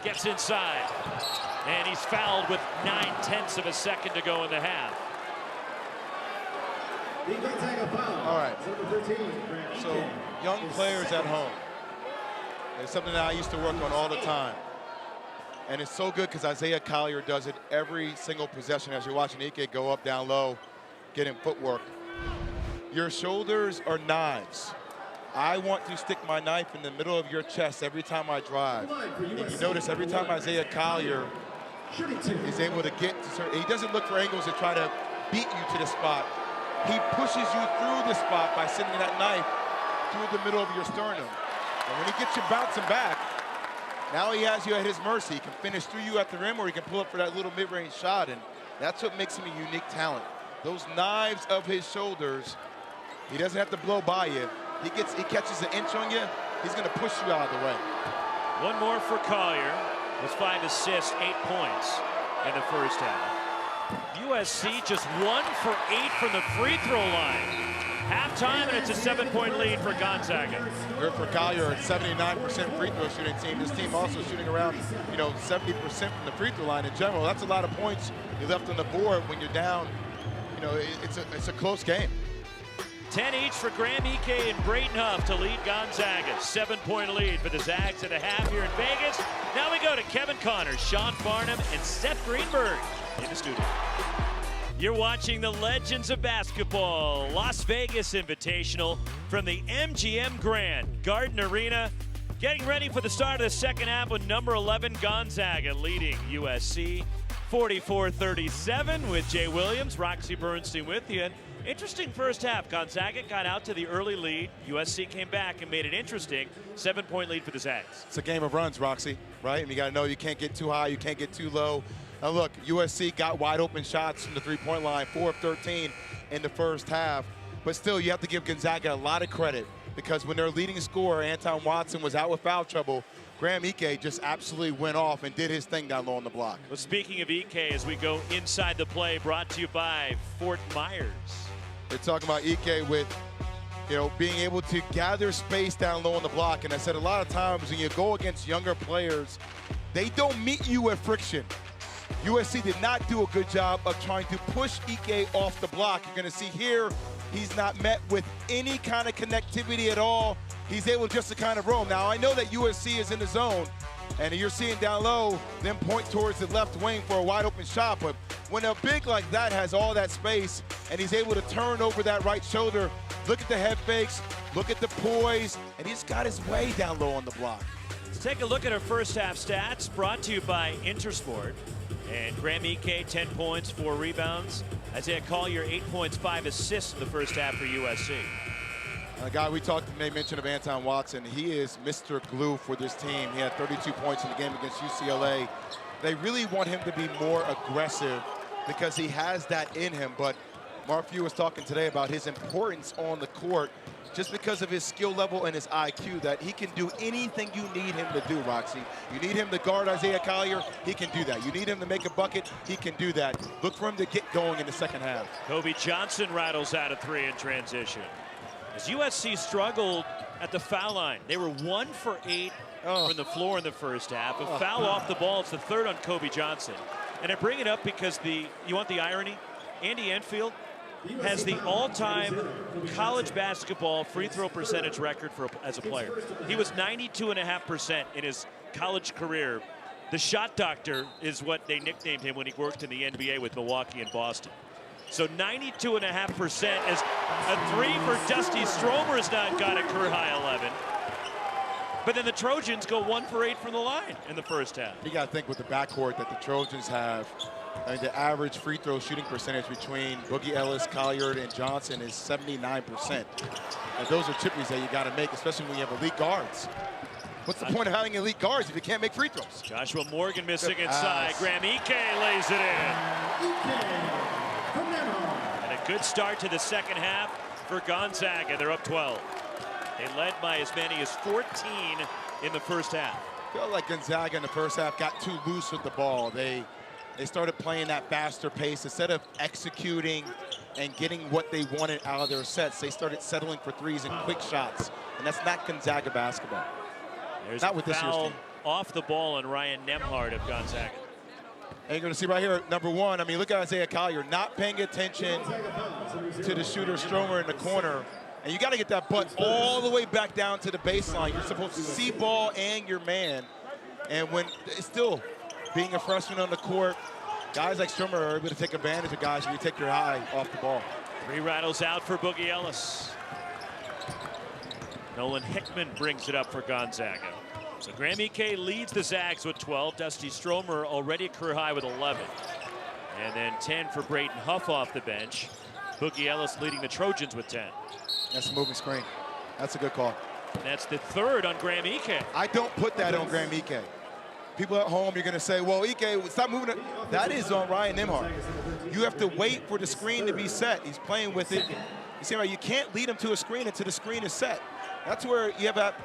gets inside, and he's fouled with 9/10 of a second to go in the half. All right. So young players at home. It's something that I used to work on all the time. And it's so good because Isaiah Collier does it every single possession as you're watching Ike go up, down low, getting footwork. Your shoulders are knives. I want to stick my knife in the middle of your chest every time I drive. And you notice every time Isaiah Collier is able to get to certain, he doesn't look for angles to try to beat you to the spot. He pushes you through the spot by sending that knife through the middle of your sternum. And when he gets you bouncing back, now he has you at his mercy. He can finish through you at the rim, or he can pull up for that little mid-range shot, and that's what makes him a unique talent. Those knives of his shoulders, he doesn't have to blow by you. He catches an inch on you, he's going to push you out of the way. One more for Collier. With 5 assists, 8 points in the first half. USC just 1 for 8 from the free throw line. Halftime, and it's a 7-point lead for Gonzaga. Good for Collier, a 79% free throw shooting team. This team also shooting around, 70% from the free throw line in general. That's a lot of points you left on the board when you're down. It's a close game. 10 each for Graham Ike and Brayton Huff to lead Gonzaga. 7-point lead for the Zags at the half here in Vegas. Now we go to Kevin Connors, Sean Farnham, and Seth Greenberg in the studio. You're watching the Legends of Basketball Las Vegas Invitational from the MGM Grand Garden Arena. Getting ready for the start of the second half with number 11 Gonzaga leading USC 44-37 with Jay Williams, Roxy Bernstein with you. And interesting first half. Gonzaga got out to the early lead. USC came back and made it interesting. 7-point lead for the Zags. It's a game of runs, Roxy, right? And you got to know you can't get too high, you can't get too low. Now look, USC got wide open shots from the three-point line, 4 of 13 in the first half. But still, you have to give Gonzaga a lot of credit because when their leading scorer, Anton Watson, was out with foul trouble, Graham Ike just absolutely went off and did his thing down low on the block. Well, speaking of Ike, as we go inside the play, brought to you by Fort Myers. They're talking about Ike with, being able to gather space down low on the block. And I said a lot of times when you go against younger players, they don't meet you with friction. USC did not do a good job of trying to push Ike off the block. You're going to see here, he's not met with any kind of connectivity at all. He's able just to kind of roam. Now, I know that USC is in the zone, and you're seeing down low them point towards the left wing for a wide open shot. But when a big like that has all that space and he's able to turn over that right shoulder, look at the head fakes, look at the poise, and he's got his way down low on the block. Let's take a look at our first half stats brought to you by Intersport. And Graham Ike, 10 points, 4 rebounds. Isaiah Collier, 8 points, 5 assists in the first half for USC. A guy we made mention of, Anton Watson. He is Mr. Glue for this team. He had 32 points in the game against UCLA. They really want him to be more aggressive because he has that in him. But Mark Few was talking today about his importance on the court just because of his skill level and his IQ, that he can do anything you need him to do, Roxy. You need him to guard Isaiah Collier, he can do that. You need him to make a bucket, he can do that. Look for him to get going in the second half. Kobe Johnson rattles out a 3 in transition. As USC struggled at the foul line, they were 1 for 8 from the floor in the first half. A foul off the ball, it's the 3rd on Kobe Johnson. And I bring it up because you want the irony? Andy Enfield has the all-time college basketball free throw percentage record as a player. He was 92.5% in his college career. The shot doctor is what they nicknamed him when he worked in the NBA with Milwaukee and Boston. So 92.5% as a 3 for Dusty Stromer's not got a career high 11. But then the Trojans go 1 for 8 from the line in the first half. You got to think with the backcourt that the Trojans have. I mean, the average free throw shooting percentage between Boogie Ellis, Collier, and Johnson is 79%. And those are triples that you got to make, especially when you have elite guards. What's the point of having elite guards if you can't make free throws? Joshua Morgan missing inside. Graham Ike lays it in. And a good start to the second half for Gonzaga. They're up 12. They led by as many as 14 in the first half. I feel like Gonzaga in the first half got too loose with the ball. They started playing that faster pace. Instead of executing and getting what they wanted out of their sets, they started settling for threes and quick shots. And that's not Gonzaga basketball. There's not a with this year's foul team. off the ball on Ryan Nembhard of Gonzaga. And you're going to see right here, number one, I mean, look at Isaiah Collier not paying attention to the shooter Stromer in the corner. And you got to get that butt all the way back down to the baseline. You're supposed to see ball and your man. And when it's still being a freshman on the court, guys like Stromer are able to take advantage of guys when you take your eye off the ball. 3 rattles out for Boogie Ellis. Nolan Hickman brings it up for Gonzaga. So Graham Ike leads the Zags with 12. Dusty Stromer already a career high with 11. And then 10 for Brayden Huff off the bench. Boogie Ellis leading the Trojans with 10. That's a moving screen. That's a good call. And that's the 3rd on Graham Ike. I don't put that on Graham Ike. People at home, you're going to say, well, Ike, stop moving it. That is on Ryan Nembhard. You have to wait for the screen to be set. He's playing with it. You see, you can't lead him to a screen until the screen is set. That's where you have that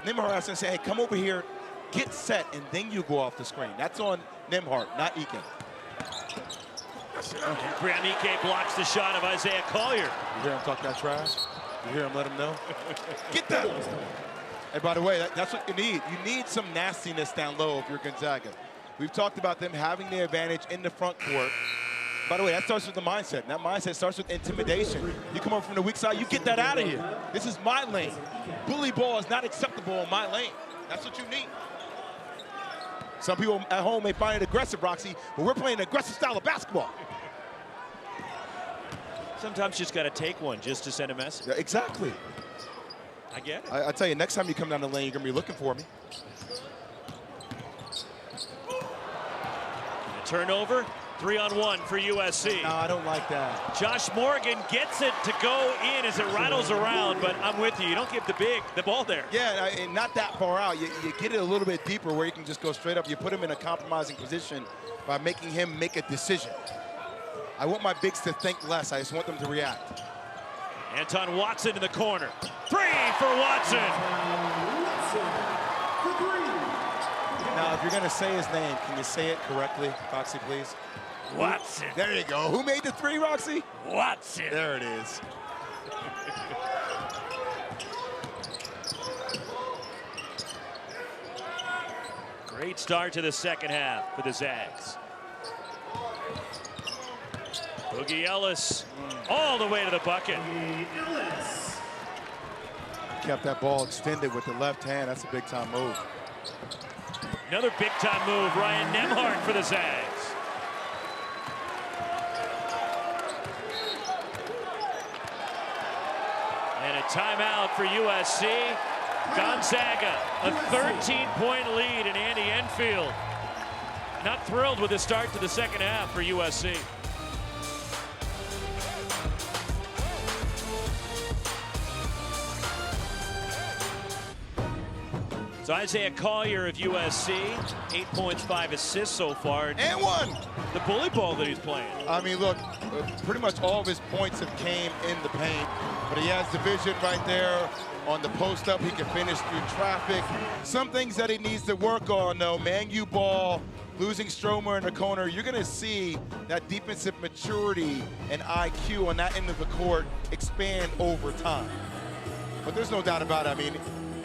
Nembhard has to say, hey, come over here, get set, and then you go off the screen. That's on Nembhard, not Ike. Graham Ike blocks the shot of Isaiah Collier. You hear him talk that trash? You hear him let him know? Get that! And by the way, that's what you need. You need some nastiness down low if you're Gonzaga. We've talked about them having the advantage in the front court. By the way, that starts with the mindset. And that mindset starts with intimidation. You come over from the weak side, you get that out of here. This is my lane. Bully ball is not acceptable in my lane. That's what you need. Some people at home may find it aggressive, Roxy, but we're playing an aggressive style of basketball. Sometimes you just got to take one just to send a message. Yeah, exactly. I get it. I tell you, next time you come down the lane, you're going to be looking for me. A turnover, 3-on-1 for USC. No, I don't like that. Josh Morgan gets it to go in as it rattles around, but I'm with you. You don't give the ball there. Yeah, and not that far out. You get it a little bit deeper where you can just go straight up. You put him in a compromising position by making him make a decision. I want my bigs to think less. I just want them to react. Anton Watson in the corner. 3 for Watson. Now, if you're going to say his name, can you say it correctly, Roxy, please? Watson. There you go. Who made the 3, Roxy? Watson. There it is. Great start to the second half for the Zags. Boogie Ellis all the way to the bucket. Kept that ball extended with the left hand. That's a big-time move. Another big-time move, Ryan Nembhard for the Zags. And a timeout for USC. Gonzaga, a 13-point lead in Andy Enfield. Not thrilled with the start to the second half for USC. So Isaiah Collier of USC, 8 points, 5 assists so far. And 1. The bully ball that he's playing. I mean, look, pretty much all of his points have came in the paint, but he has the vision right there on the post up. He can finish through traffic. Some things that he needs to work on, though, man-u ball, losing Stromer in the corner. You're going to see that defensive maturity and IQ on that end of the court expand over time. But there's no doubt about it. I mean,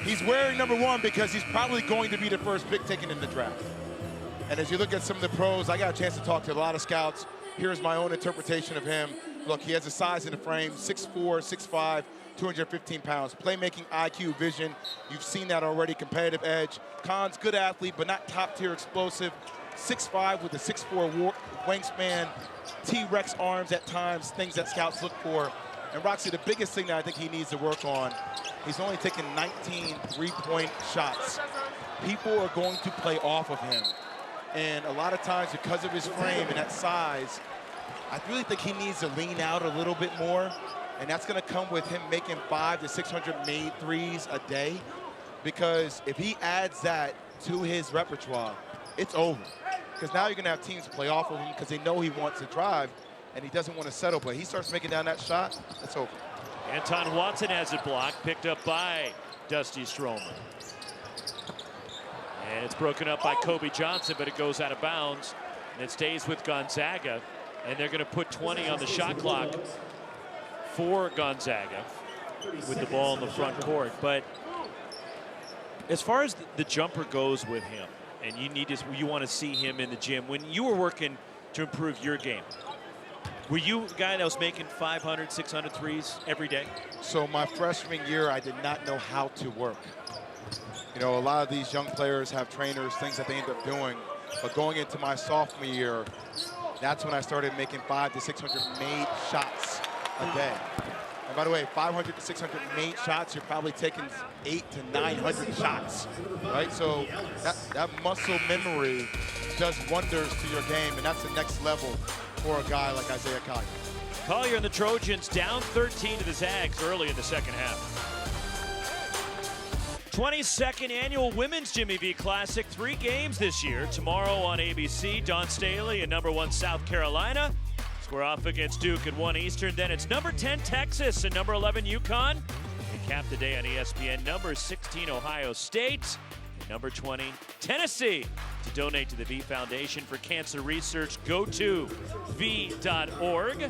he's wearing number 1 because he's probably going to be the first pick taken in the draft. And as you look at some of the pros, I got a chance to talk to a lot of scouts. Here's my own interpretation of him. Look, he has a size in the frame, 6'4", 6'5", 215 pounds. Playmaking, IQ, vision. You've seen that already, competitive edge. Khan's good athlete, but not top-tier explosive. 6'5" with a 6'4" wingspan. T-Rex arms at times, things that scouts look for. And Roxy, the biggest thing that I think he needs to work on, he's only taken 19 three-point shots. People are going to play off of him. And a lot of times, because of his frame and that size, I really think he needs to lean out a little bit more. And that's going to come with him making 500 to 600 made threes a day. Because if he adds that to his repertoire, it's over. Because now you're going to have teams play off of him because they know he wants to drive and he doesn't want to settle. But he starts making down that shot, it's over. Anton Watson has it blocked, picked up by Dusty Stromer. And it's broken up by Kobe Johnson, but it goes out of bounds. And it stays with Gonzaga. And they're going to put 20 on the shot clock for Gonzaga with the ball in the front court. But as far as the jumper goes with him, and you want to see him in the gym, when you were working to improve your game, were you a guy that was making 500, 600 threes every day? So my freshman year, I did not know how to work. You know, a lot of these young players have trainers, things that they end up doing. But going into my sophomore year, that's when I started making 500 to 600 made shots a day. And by the way, 500 to 600 made shots, you're probably taking 800 to 900 shots, right? So that muscle memory does wonders to your game, and that's the next level for a guy like Isaiah Collier. Collier and the Trojans down 13 to the Zags early in the second half. 22nd annual Women's Jimmy V Classic, 3 games this year. Tomorrow on ABC, Dawn Staley and #1 South Carolina square off against Duke at 1 Eastern. Then it's #10 Texas and #11 UConn. And cap the day on ESPN, #16 Ohio State, and #20 Tennessee. To donate to the V Foundation for Cancer Research, go to v.org.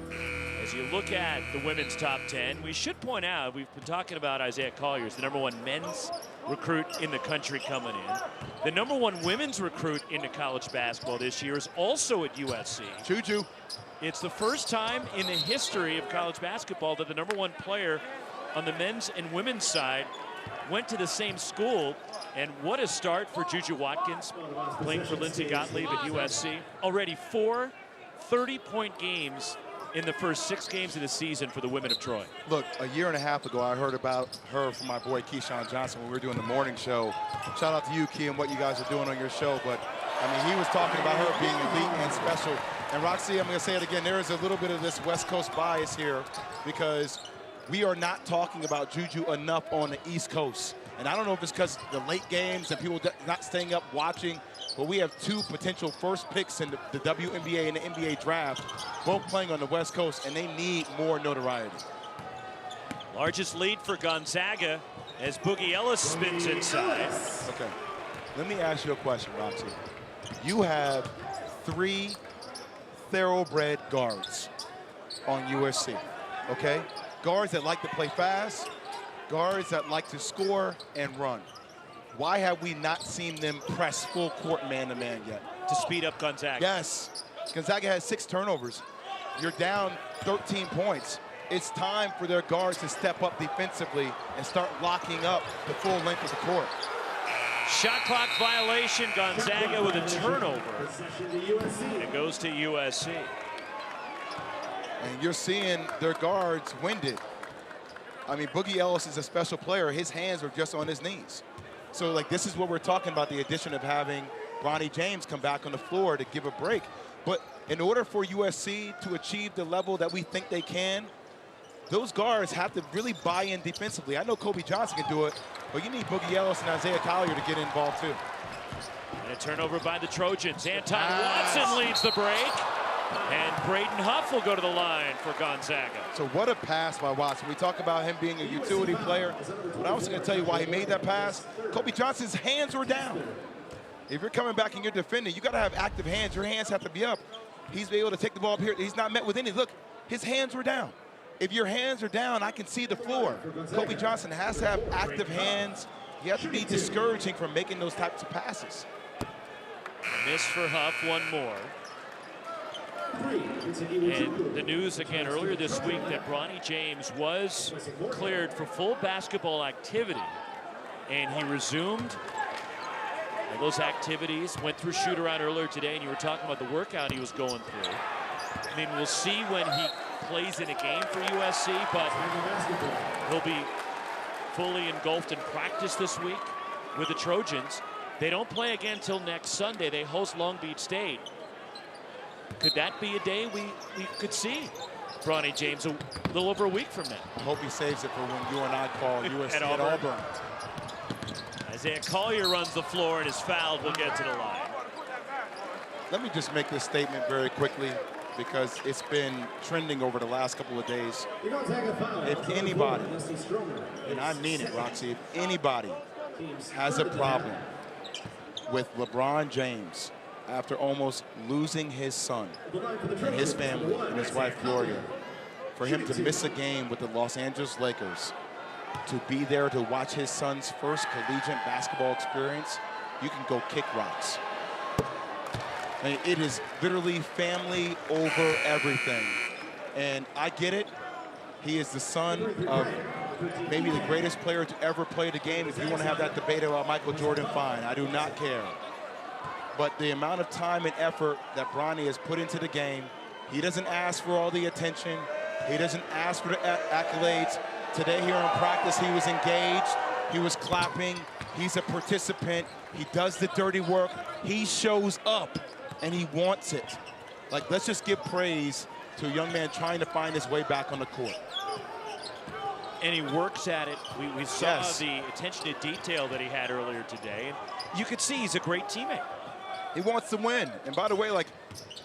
As you look at the women's top 10, we should point out, we've been talking about Isaiah Collier as the #1 men's recruit in the country coming in. The #1 women's recruit into college basketball this year is also at USC. Juju. It's the first time in the history of college basketball that the #1 player on the men's and women's side went to the same school. And what a start for Juju Watkins, playing for Lindsey Gottlieb at USC. Already 4 30-point games in the first 6 games of the season for the women of Troy. Look, a year and a half ago, I heard about her from my boy Keyshawn Johnson when we were doing the morning show. Shout out to you, Key, and what you guys are doing on your show. But, I mean, he was talking about her being elite and special. And, Roxy, I'm going to say it again, there is a little bit of this West Coast bias here because we are not talking about Juju enough on the East Coast. And I don't know if it's because the late games and people not staying up watching, but we have 2 potential first picks in the WNBA and the NBA draft, both playing on the West Coast, and they need more notoriety. Largest lead for Gonzaga as Boogie Ellis spins inside. Okay, let me ask you a question, Roxy. You have 3 thoroughbred guards on USC, okay? Guards that like to play fast, guards that like to score and run. Why have we not seen them press full court man-to-man yet? To speed up Gonzaga. Yes. Gonzaga has 6 turnovers. You're down 13 points. It's time for their guards to step up defensively and start locking up the full length of the court. Shot clock violation, Gonzaga with a turnover. And it goes to USC. And you're seeing their guards winded. I mean, Boogie Ellis is a special player. His hands are just on his knees. So, like, this is what we're talking about, the addition of having Bronny James come back on the floor to give a break. But in order for USC to achieve the level that we think they can, those guards have to really buy in defensively. I know Kobe Johnson can do it, but you need Boogie Ellis and Isaiah Collier to get involved too. And a turnover by the Trojans. Anton Watson leads the break. And Braden Huff will go to the line for Gonzaga. So what a pass by Watson. We talk about him being a utility player, but I was going to tell you why he made that pass. Kobe Johnson's hands were down. If you're coming back and you're defending, you got to have active hands. Your hands have to be up. He's able to take the ball up here. He's not met with any. Look, his hands were down. If your hands are down, I can see the floor. Kobe Johnson has to have active hands. You have to be discouraging from making those types of passes. Miss for Huff, one more. And the news again earlier this week that Bronny James was cleared for full basketball activity, and he resumed those activities, went through shoot around earlier today, and you were talking about the workout he was going through. I mean, we'll see when he plays in a game for USC, but he'll be fully engulfed in practice this week with the Trojans. They don't play again until next Sunday. They host Long Beach State. Could that be a day we could see Bronny James a little over a week from now? I hope he saves it for when you and I call USC at Auburn. Isaiah Collier runs the floor and is fouled. We'll get to the line. Let me just make this statement very quickly because it's been trending over the last couple of days. If anybody, and I mean it, Roxy, if anybody has a problem with LeBron James after almost losing his son and his family and his wife, Gloria. For him to miss a game with the Los Angeles Lakers, to be there to watch his son's first collegiate basketball experience, you can go kick rocks. I mean, it is literally family over everything. And I get it. He is the son of maybe the greatest player to ever play the game. If you want to have that debate about Michael Jordan, fine. I do not care. But the amount of time and effort that Bronny has put into the game, he doesn't ask for all the attention. He doesn't ask for the accolades. Today here in practice, he was engaged. He was clapping. He's a participant. He does the dirty work. He shows up, and he wants it. Like, let's just give praise to a young man trying to find his way back on the court. And he works at it. We saw the attention to detail that he had earlier today. And you could see he's a great teammate. He wants to win. And by the way, like,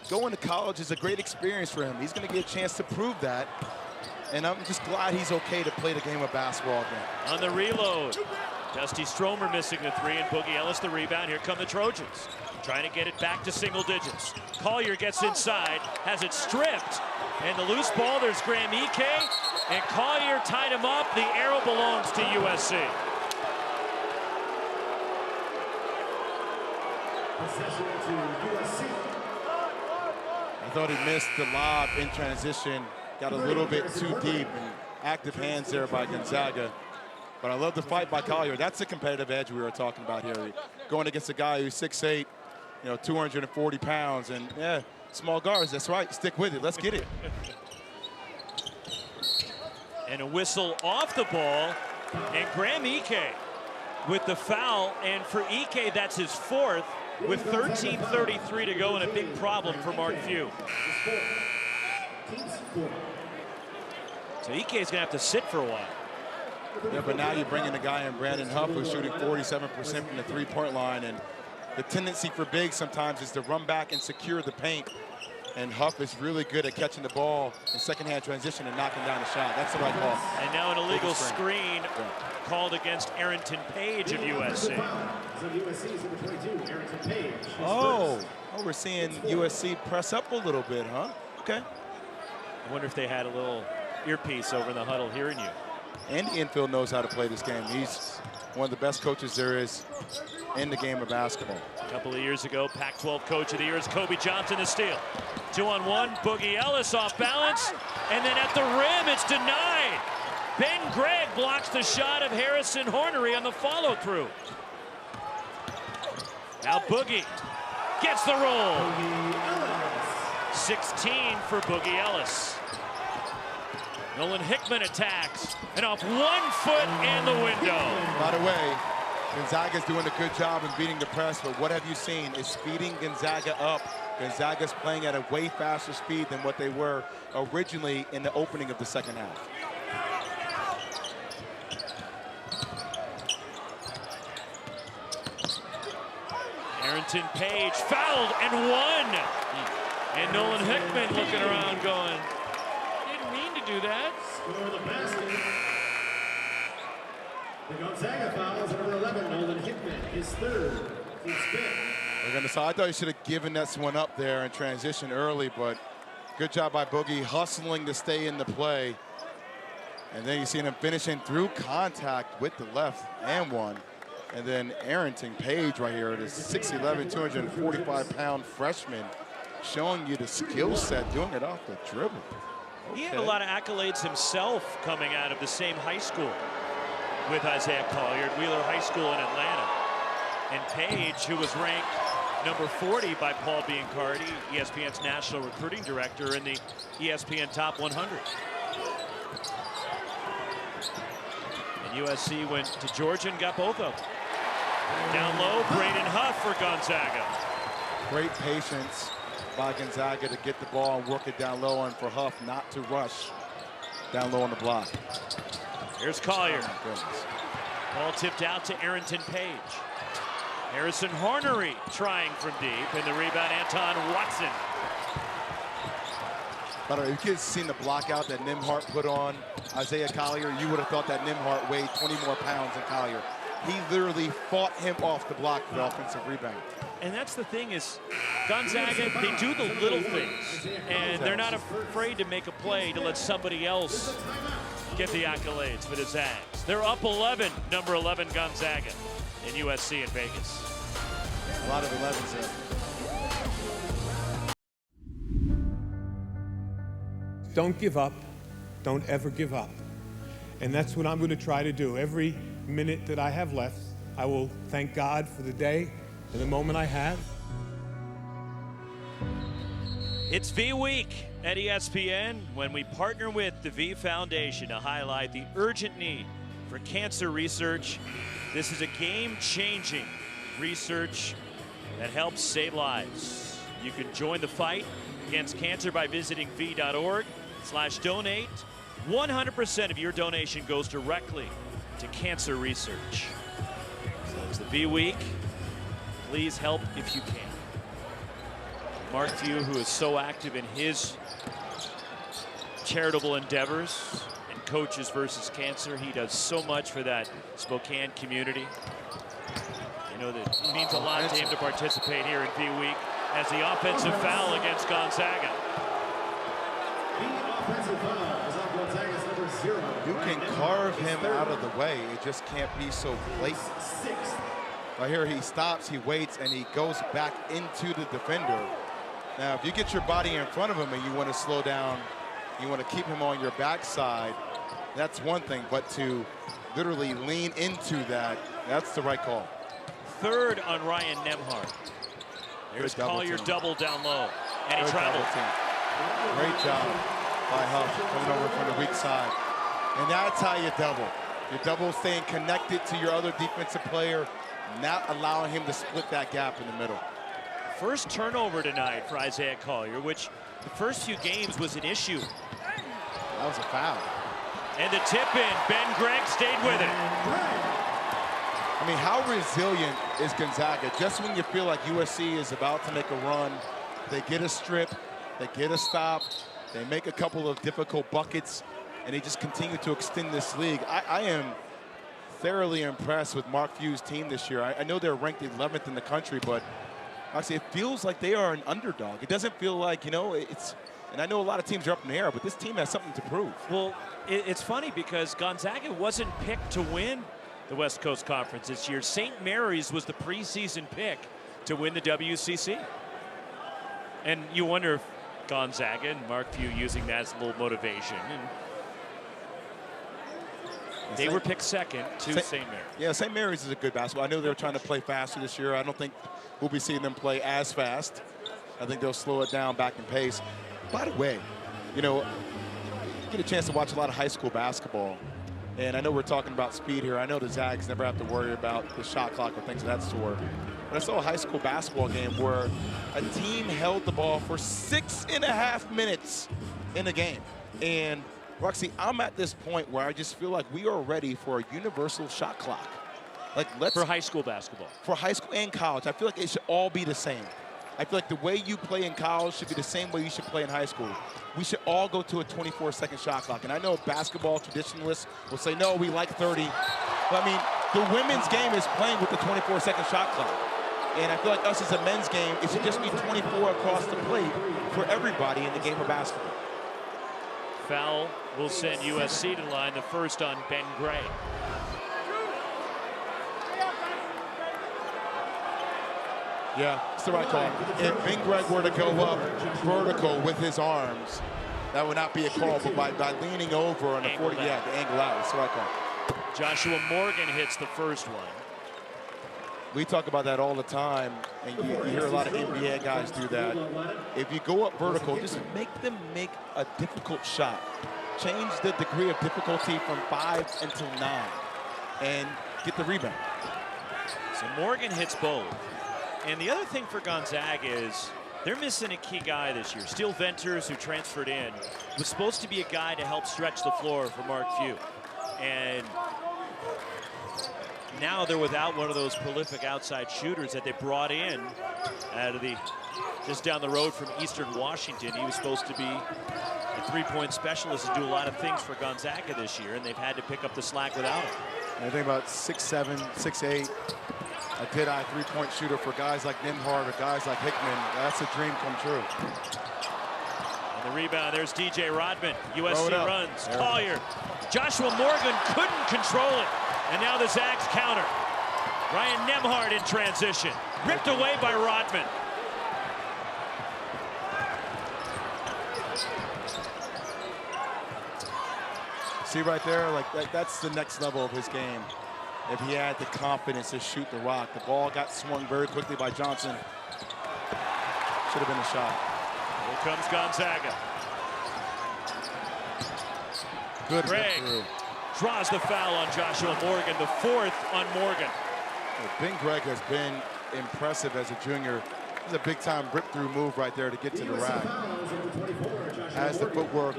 going to college is a great experience for him. He's going to get a chance to prove that. And I'm just glad he's okay to play the game of basketball again. On the reload, Dusty Stromer missing the three, and Boogie Ellis the rebound. Here come the Trojans, trying to get it back to single digits. Collier gets inside, has it stripped, and the loose ball, there's Graham Ike, and Collier tied him up. The arrow belongs to USC. Possession to USC. I thought he missed the lob in transition, got a little bit too deep, and active hands there by Gonzaga. But I love the fight by Collier. That's the competitive edge we were talking about here. Going against a guy who's 6'8", you know, 240 pounds, and yeah, small guards, that's right, stick with it, let's get it. And a whistle off the ball, and Graham Ike with the foul, and for Ike, that's his fourth, with 13:33 to go, and a big problem for Mark Few. So Ike's gonna have to sit for a while. Yeah, but now you're bringing a guy in, Brandon Huff, who's shooting 47% from the three-point line, and the tendency for bigs sometimes is to run back and secure the paint. And Huff is really good at catching the ball in second-hand transition and knocking down the shot. That's the right call. And now an illegal screen called against Arrington Page of USC. Oh, we're seeing USC press up a little bit, huh? Okay. I wonder if they had a little earpiece over in the huddle hearing you. And the infield knows how to play this game. He's one of the best coaches there is in the game of basketball. A couple of years ago, Pac-12 Coach of the Year is Kobe Johnson the steal. 2-on-1, Boogie Ellis off balance, and then at the rim, it's denied. Ben Gregg blocks the shot of Harrison Hornery on the follow-through. Now Boogie gets the roll. 16 for Boogie Ellis. Nolan Hickman attacks, and off 1 foot and the window. By the way, Gonzaga's doing a good job in beating the press, but what have you seen is speeding Gonzaga up. Gonzaga's playing at a way faster speed than what they were originally in the opening of the second half. Arrington Page fouled and won. And Nolan Hickman looking around going, didn't mean to do that. For the basket. The Gonzaga foul is number 11, Nolan Hickman, his third. I thought he should have given that one up there in transition early, but good job by Boogie hustling to stay in the play. And then you see him finishing through contact with the left and one. And then Arrington Page right here, the 6'11", 245-pound freshman, showing you the skill set, doing it off the dribble. He had a lot of accolades himself coming out of the same high school with Isaiah Collier at Wheeler High School in Atlanta. And Page, who was ranked number 40 by Paul Biancardi, ESPN's national recruiting director, in the ESPN Top 100. And USC went to Georgia and got both of them. Down low, Braden Huff for Gonzaga. Great patience by Gonzaga to get the ball and work it down low, and for Huff not to rush down low on the block. Here's Collier. Oh my goodness. Ball tipped out to Arrington Page. Harrison Hornery trying from deep, and the rebound, Anton Watson. By the way, if you kids seen the block out that Nimhart put on Isaiah Collier, you would have thought that Nimhart weighed 20 more pounds than Collier. he literally fought him off the block for the offensive rebound. And that's the thing is, Gonzaga, they do the little things, and they're not afraid to make a play to let somebody else get the accolades for the Zags. They're up 11, number 11 Gonzaga in USC in Vegas. A lot of 11s there. Don't give up. Don't ever give up. And that's what I'm going to try to do. Every minute that I have left, I will thank God for the day and the moment I have. It's V Week at ESPN when we partner with the V Foundation to highlight the urgent need for cancer research. This is a game-changing research that helps save lives. You can join the fight against cancer by visiting v.org/donate. 100% of your donation goes directly to cancer research. So it's the V Week. Please help if you can. Mark Few, who is so active in his charitable endeavors and Coaches versus Cancer, he does so much for that Spokane community. I know that it means a lot to him to participate here in V Week as the offensive foul against Gonzaga. The offensive foul is on Gonzaga's number 0. You can carve him out of the way. It just can't be so blatant. Right here, he stops, he waits, and he goes back into the defender. Now, if you get your body in front of him and you want to slow down, you want to keep him on your backside, that's one thing. But to literally lean into that, that's the right call. Third on Ryan Nembhard. Here's Collier double down low, and he traveled. Great job by Huff coming over from the weak side. And that's how you double. You double staying connected to your other defensive player, not allowing him to split that gap in the middle. First turnover tonight for Isaiah Collier, which the first few games was an issue. That was a foul. And the tip in, Ben Gregg stayed with it. I mean, how resilient is Gonzaga? Just when you feel like USC is about to make a run, they get a strip, they get a stop, they make a couple of difficult buckets, and they just continue to extend this league. I am thoroughly impressed with Mark Few's team this year. I know they're ranked 11th in the country, but actually it feels like they are an underdog. It doesn't feel like, you know, it's, and I know a lot of teams are up in the air, but this team has something to prove. Well, it's funny because Gonzaga wasn't picked to win the West Coast Conference this year. St. Mary's was the preseason pick to win the WCC. And you wonder if Gonzaga and Mark Few using that as a little motivation. And they were picked second to St. Mary's. Yeah, St. Mary's is a good basketball. I know they're trying to play faster this year. I don't think we'll be seeing them play as fast. I think they'll slow it down back in pace. By the way, you know, you get a chance to watch a lot of high school basketball. And I know we're talking about speed here. I know the Zags never have to worry about the shot clock or things of that sort. But I saw a high school basketball game where a team held the ball for 6.5 minutes in a game. And Roxy, I'm at this point where I just feel like we are ready for a universal shot clock. Like, let's for high school basketball. For high school and college, I feel like it should all be the same. I feel like the way you play in college should be the same way you should play in high school. We should all go to a 24-second shot clock. And I know basketball traditionalists will say, no, we like 30. But I mean, the women's game is playing with the 24-second shot clock. And I feel like us as a men's game, it should just be 24 across the plate for everybody in the game of basketball. Foul will send USC to the line, the first on Ben Gray. Yeah, it's the right call. If Ben Gregg were to go up vertical with his arms, that would not be a call, but by leaning over on the 40, yeah, the angle out, it's the right call. Joshua Morgan hits the first one. We talk about that all the time, and you hear a lot of NBA guys do that. If you go up vertical, just make them make a difficult shot. Change the degree of difficulty from 5 until 9, and get the rebound. So Morgan hits both. And the other thing for Gonzaga is they're missing a key guy this year. Steele Venters, who transferred in, was supposed to be a guy to help stretch the floor for Mark Few. And now they're without one of those prolific outside shooters that they brought in out of the just down the road from Eastern Washington. He was supposed to be a three-point specialist and do a lot of things for Gonzaga this year, and they've had to pick up the slack without him. And I think about 6'7", 6'8", a dead-eye three-point shooter for guys like Nembhard or guys like Hickman. That's a dream come true. And the rebound, there's DJ Rodman. USC runs. Collier. Joshua Morgan couldn't control it. And now the Zags counter. Ryan Nembhard in transition. Ripped away by Rodman. See right there, like that's the next level of his game. If he had the confidence to shoot the rock. The ball got swung very quickly by Johnson. Should have been a shot. Here comes Gonzaga. Good. Gregg draws the foul on Joshua Morgan, the fourth on Morgan. Ben Gregg has been impressive as a junior. It's a big-time rip-through move right there to get to the rack. Has the footwork,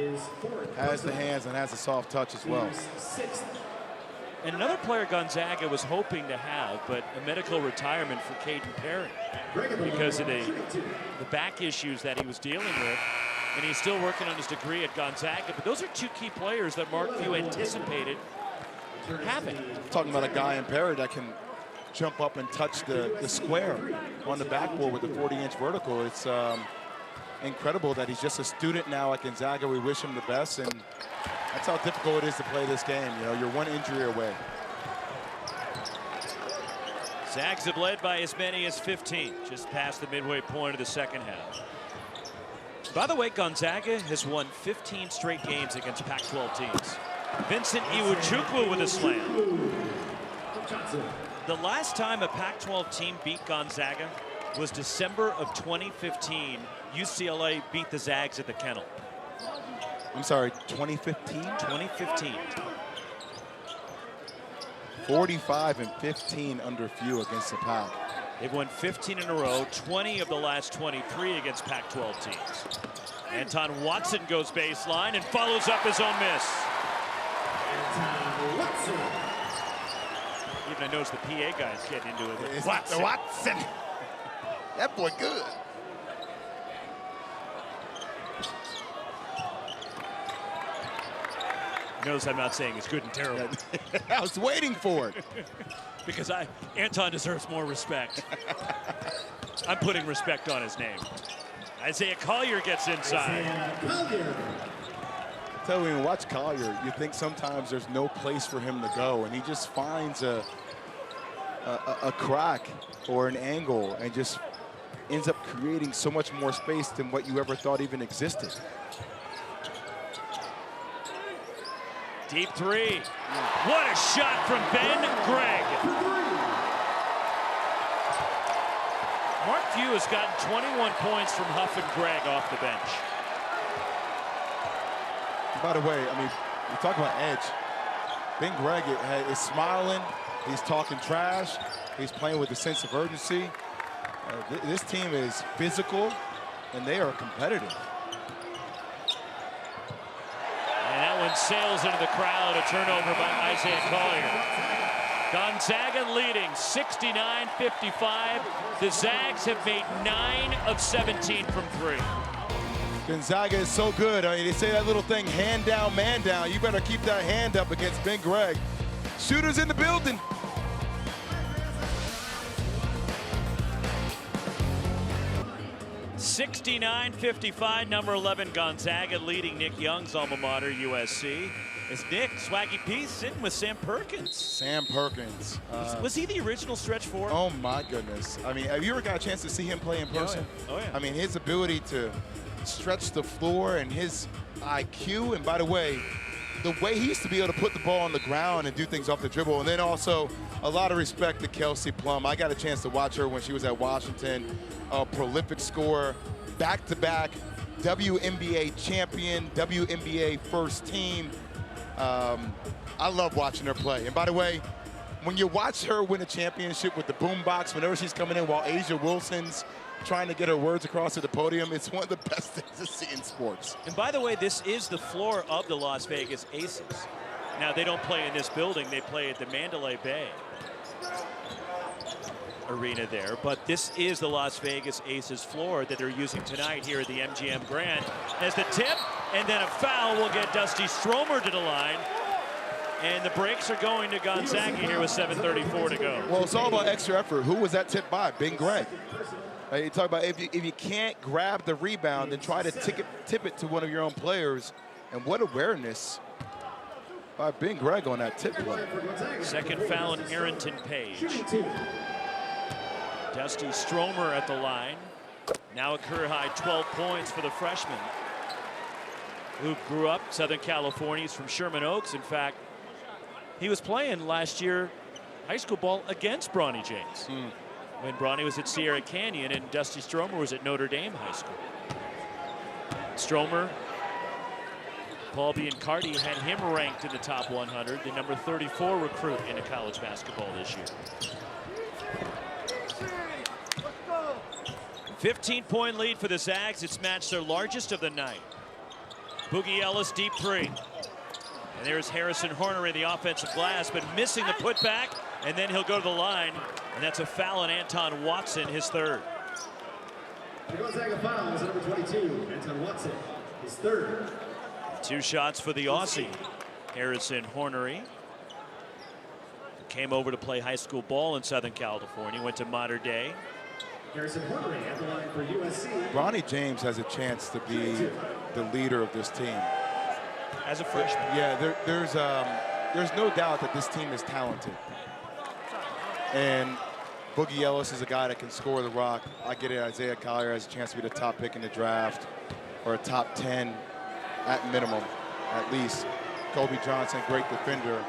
has the hands, and has a soft touch as well. And another player Gonzaga was hoping to have, but a medical retirement for Caden Perry because of the back issues that he was dealing with. And he's still working on his degree at Gonzaga. But those are two key players that Mark Few anticipated having. Talking about a guy in Perry that can jump up and touch the square on the backboard with a 40-inch vertical. It's incredible that he's just a student now at Gonzaga. We wish him the best, and that's how difficult it is to play this game. You know, you're one injury away. Zags have led by as many as 15, just past the midway point of the second half. By the way, Gonzaga has won 15 straight games against Pac-12 teams. Vincent Iwuchukwu with a slam. The last time a Pac-12 team beat Gonzaga was December of 2015. UCLA beat the Zags at the Kennel. I'm sorry, 2015? 2015. 45-15 under Few against the Pac. They've won 15 in a row, 20 of the last 23 against Pac-12 teams. Anton Watson goes baseline and follows up his own miss. Even I noticed the PA guys getting into it. It's Watson. That boy good. Notice I'm not saying it's good and terrible. I was waiting for it. Because Anton deserves more respect. I'm putting respect on his name. Isaiah Collier gets inside. Tell you, when you watch Collier, you think sometimes there's no place for him to go, and he just finds a crack or an angle and just ends up creating so much more space than what you ever thought even existed. Deep three. What a shot from Ben Gregg. Mark Few has gotten 21 points from Huff and Gregg off the bench. By the way, I mean, we talk about edge. Ben Gregg is smiling. He's talking trash. He's playing with a sense of urgency. This team is physical, and they are competitive. And that one sails into the crowd. A turnover by Isaiah Collier. Gonzaga leading 69-55. The Zags have made 9 of 17 from 3. Gonzaga is so good. I mean, they say that little thing, hand down, man down. You better keep that hand up against Ben Gregg. Shooters in the building. (69-55), number 11 Gonzaga leading Nick Young's alma mater USC. As Nick, Swaggy P, sitting with Sam Perkins. Sam Perkins. Was he the original stretch four? Oh my goodness. I mean, have you ever got a chance to see him play in person? Oh yeah. I mean, his ability to stretch the floor and his IQ, and by the way he used to be able to put the ball on the ground and do things off the dribble. And then also a lot of respect to Kelsey Plum. I got a chance to watch her when she was at Washington. A prolific scorer, back-to-back WNBA champion, WNBA first team. I love watching her play. And by the way, when you watch her win a championship with the boombox, whenever she's coming in while Asia Wilson's trying to get her words across at the podium, it's one of the best things to see in sports. And by the way, this is the floor of the Las Vegas Aces. Now, they don't play in this building. They play at the Mandalay Bay Arena there. But this is the Las Vegas Aces floor that they're using tonight here at the MGM Grand. As the tip and then a foul will get Dusty Stromer to the line. And the breaks are going to Gonzaga here with 7:34 to go. Well, it's all about extra effort. Who was that tip by? Ben Gregg. You talk about if you can't grab the rebound, then try to tip it to one of your own players. And what awareness by Ben Gregg on that tip play. Second foul on Arrington Page. Dusty Stromer at the line. Now a career-high 12 points for the freshman, who grew up Southern California. He's from Sherman Oaks. In fact, he was playing last year high school ball against Bronny James when Bronny was at Sierra Canyon and Dusty Stromer was at Notre Dame High School. Stromer, Paul Biancardi had him ranked in the top 100, the number 34 recruit into college basketball this year. 15-point lead for the Zags. It's matched their largest of the night. Boogie Ellis, deep three. And there's Harrison Hornery, the offensive glass, but missing the putback, and then he'll go to the line, and that's a foul on Anton Watson, his third. The Gonzaga foul is number 22, Anton Watson, his third. 2 shots for the Aussie, Harrison Hornery. Came over to play high school ball in Southern California, went to Mater Dei. Harrison Hornery at the line for USC. Bronny James has a chance to be the leader of this team. As a freshman. Yeah, there's no doubt that this team is talented. And Boogie Ellis is a guy that can score the rock. I get it, Isaiah Collier has a chance to be the top pick in the draft, or a top 10 at minimum, at least. Kobe Johnson, great defender.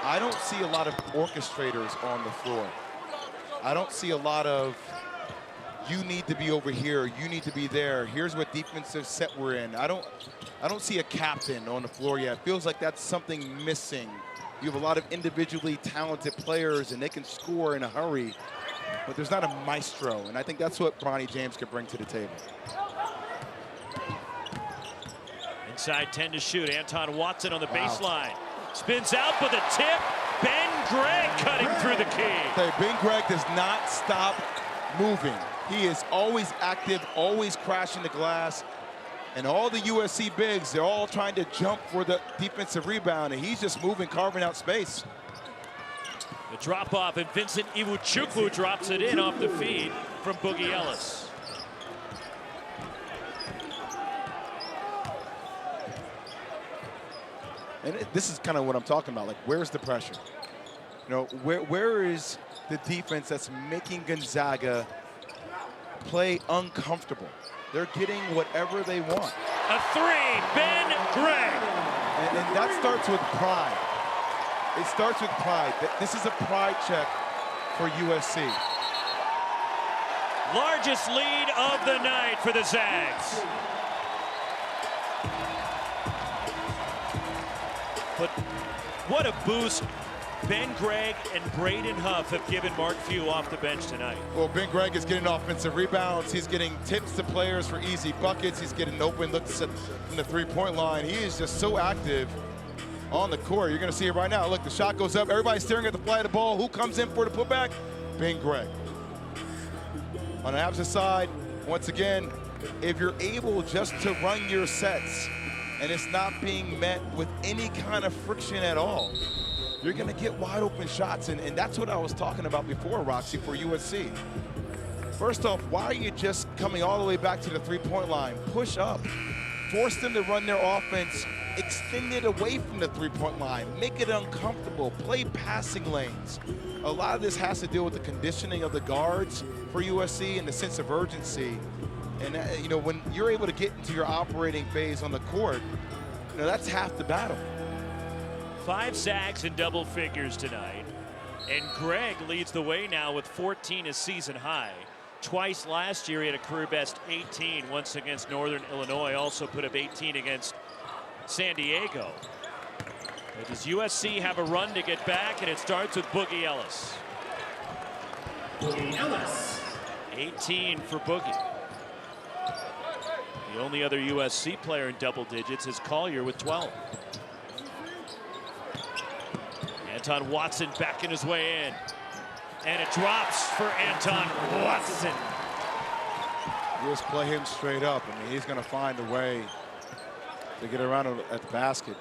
I don't see a lot of orchestrators on the floor. I don't see a lot of, you need to be over here, you need to be there, here's what defensive set we're in. I don't see a captain on the floor yet. It feels like that's something missing. You have a lot of individually talented players and they can score in a hurry, but there's not a maestro, and I think that's what Bronny James can bring to the table. Inside 10 to shoot. Anton Watson on the baseline. Spins out with a tip. Ben Gregg cutting through the key. Hey, Ben Gregg does not stop moving. He is always active, always crashing the glass. And all the USC bigs, they're all trying to jump for the defensive rebound, and he's just moving, carving out space. The drop off, and Vincent Iwuchukwu drops it in off the feed from Boogie Ellis. And this is kind of what I'm talking about. Like, where's the pressure? You know, where is the defense that's making Gonzaga play uncomfortable? They're getting whatever they want. A three, Ben Gregg. And that starts with pride. It starts with pride. This is a pride check for USC. Largest lead of the night for the Zags. But what a boost Ben Gregg and Braden Huff have given Mark Few off the bench tonight. Well, Ben Gregg is getting offensive rebounds. He's getting tips to players for easy buckets. He's getting open looks from the three-point line. He is just so active on the court. You're going to see it right now. Look, the shot goes up. Everybody's staring at the fly of the ball. Who comes in for the putback? Ben Gregg. On the opposite side, once again, if you're able just to run your sets and it's not being met with any kind of friction at all, you're going to get wide open shots. And that's what I was talking about before, Roxy, for USC. First off, why are you just coming all the way back to the three-point line? Push up. Force them to run their offense, extend it away from the three-point line, make it uncomfortable, play passing lanes. A lot of this has to deal with the conditioning of the guards for USC and the sense of urgency. And, you know, when you're able to get into your operating phase on the court, you know, that's half the battle. 5 sacks in double figures tonight. And Gregg leads the way now with 14, a season high. Twice last year he had a career best 18, once against Northern Illinois, also put up 18 against San Diego. But does USC have a run to get back? And it starts with Boogie Ellis. Boogie Ellis. 18 for Boogie. The only other USC player in double digits is Collier with 12. Anton Watson backing his way in. And it drops for Anton Watson. Just play him straight up. I mean, he's going to find a way to get around at the basket.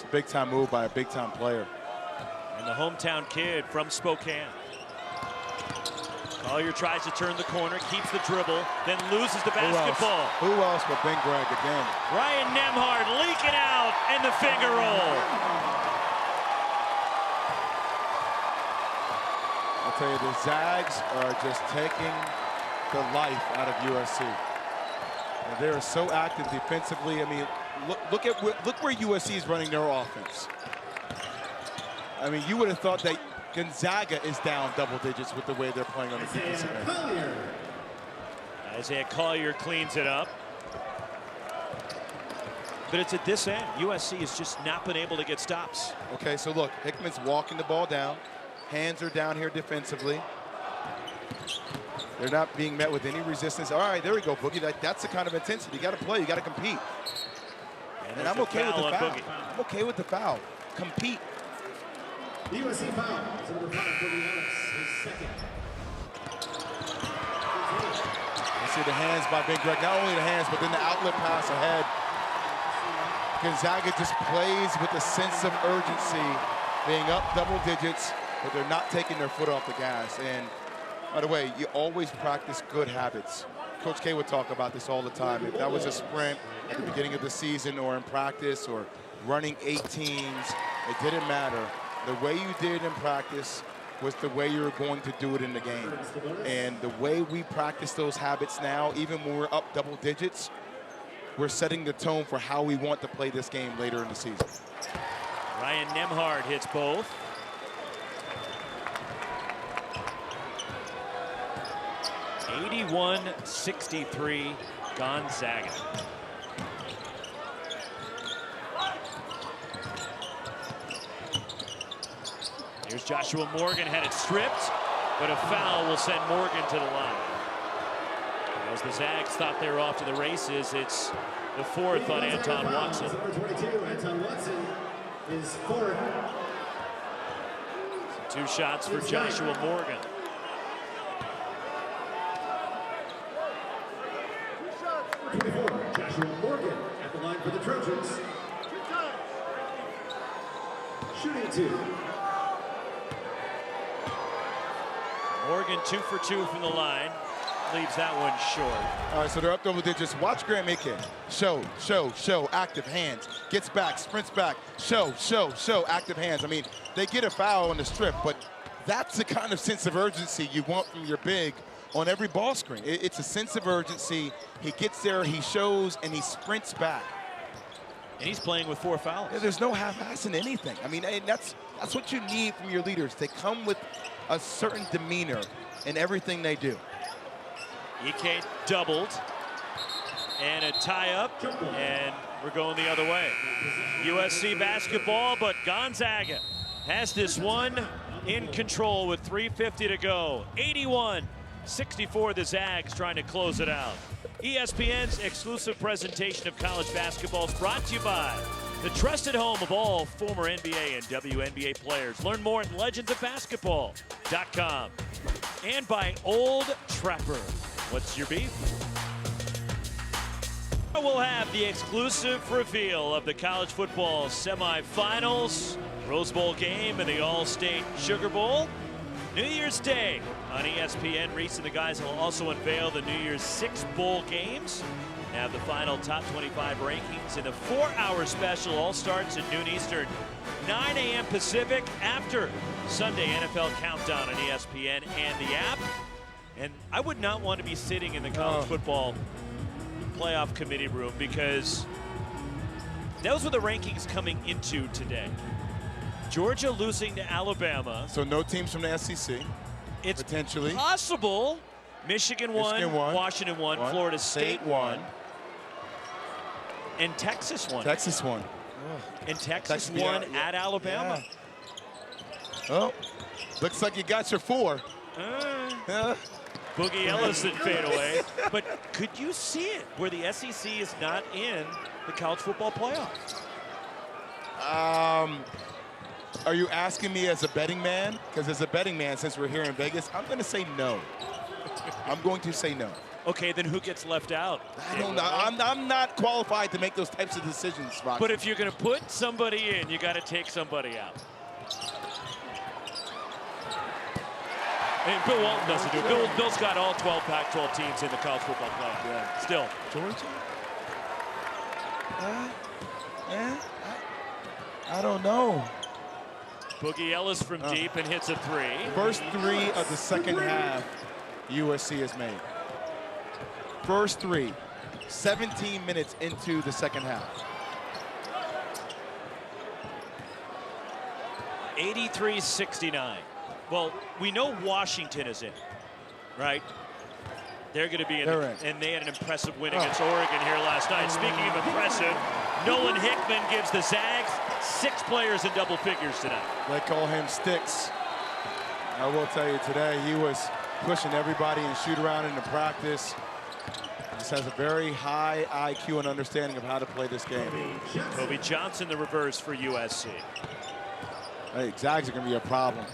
a big-time move by a big-time player. And the hometown kid from Spokane. Collier tries to turn the corner, keeps the dribble, then loses the basketball. Who else but Ben Gregg again? Ryan Nembhard leaking out, and the finger roll. I'll tell you, the Zags are just taking the life out of USC. And they're so active defensively. I mean, look where USC is running their offense. I mean, you would have thought that Gonzaga is down double digits with the way they're playing on the defensive end. Isaiah Collier cleans it up. But it's at this end. USC has just not been able to get stops. Okay, so look, Hickman's walking the ball down. Hands are down here defensively. They're not being met with any resistance. All right, there we go, Boogie. That's the kind of intensity. You got to play. You got to compete. And I'm okay with the foul. I'm okay with the foul. Compete. The USC foul is number 5 for the Ellis, his second. You see the hands by Ben Gregg. Not only the hands, but then the outlet pass ahead. Gonzaga just plays with a sense of urgency, being up double digits, but they're not taking their foot off the gas. And by the way, you always practice good habits. Coach K would talk about this all the time. If that was a sprint at the beginning of the season or in practice or running 18s, it didn't matter. The way you did it in practice was the way you were going to do it in the game. And the way we practice those habits now, even when we're up double digits, we're setting the tone for how we want to play this game later in the season. Ryan Nembhard hits both. (81-63) Gonzaga. Here's Joshua Morgan, had it stripped, but a foul will send Morgan to the line. As the Zags thought they were off to the races, it's the fourth on Anton Watson. Number 22, Anton Watson, is fourth. So 2 shots for Joshua Morgan. Number 24, Joshua Morgan at the line for the Trojans. Shooting 2. Morgan 2 for 2 from the line. Leaves that one short. All right, so they're up double digits. Watch Grant Macon. Show, active hands. Gets back, sprints back. Show, active hands. I mean, they get a foul on the strip, but that's the kind of sense of urgency you want from your big on every ball screen. It's a sense of urgency. He gets there, he shows, and he sprints back. And he's playing with 4 fouls. Yeah, there's no half-assing anything. I mean, that's what you need from your leaders. They come with a certain demeanor in everything they do. Ike doubled, and a tie-up, and we're going the other way. USC basketball, but Gonzaga has this one in control with 3:50 to go. 81-64, the Zags trying to close it out. ESPN's exclusive presentation of college basketball is brought to you by the trusted home of all former NBA and WNBA players. Learn more at legendsofbasketball.com. And by Old Trapper. What's your beef? We'll have the exclusive reveal of the college football semifinals, Rose Bowl game, and the All-State Sugar Bowl. New Year's Day on ESPN. Reese and the guys will also unveil the New Year's 6 bowl games. Have the final top 25 rankings in a 4-hour special. All starts at noon Eastern, 9 a.m. Pacific, after Sunday NFL Countdown on ESPN and the app. And I would not want to be sitting in the college football playoff committee room, because those were the rankings coming into today. Georgia losing to Alabama. So no teams from the SEC. It's potentially possible. Michigan won, Washington won, Florida State won. And Texas won. Texas won. And Texas won at Alabama. Yeah. Oh, looks like you got your 4. Boogie Ellison fade away. But could you see it where the SEC is not in the college football playoff? Are you asking me as a betting man? Because as a betting man, since we're here in Vegas, I'm going to say no. I'm going to say no. Okay, then who gets left out? I don't know. I'm not qualified to make those types of decisions, Rocky. But if you're going to put somebody in, you got to take somebody out. And Bill Walton doesn't do it. Bill's got all 12 Pac-12 teams in the college football playoff. Yeah. Still. Georgia? I don't know. Boogie Ellis from deep and hits a three. First three of the second half, USC has made. First three, 17 minutes into the second half. 83-69. Well, we know Washington is in, right? They're going to be in, and they had an impressive win against Oregon here last night. Speaking of impressive, Nolan Hickman gives the Zags 6 players in double figures tonight. They call him Sticks. I will tell you today, he was pushing everybody in shoot around in the practice. Just has a very high IQ and understanding of how to play this game. Kobe Johnson, the reverse for USC. Hey, Zags are going to be a problem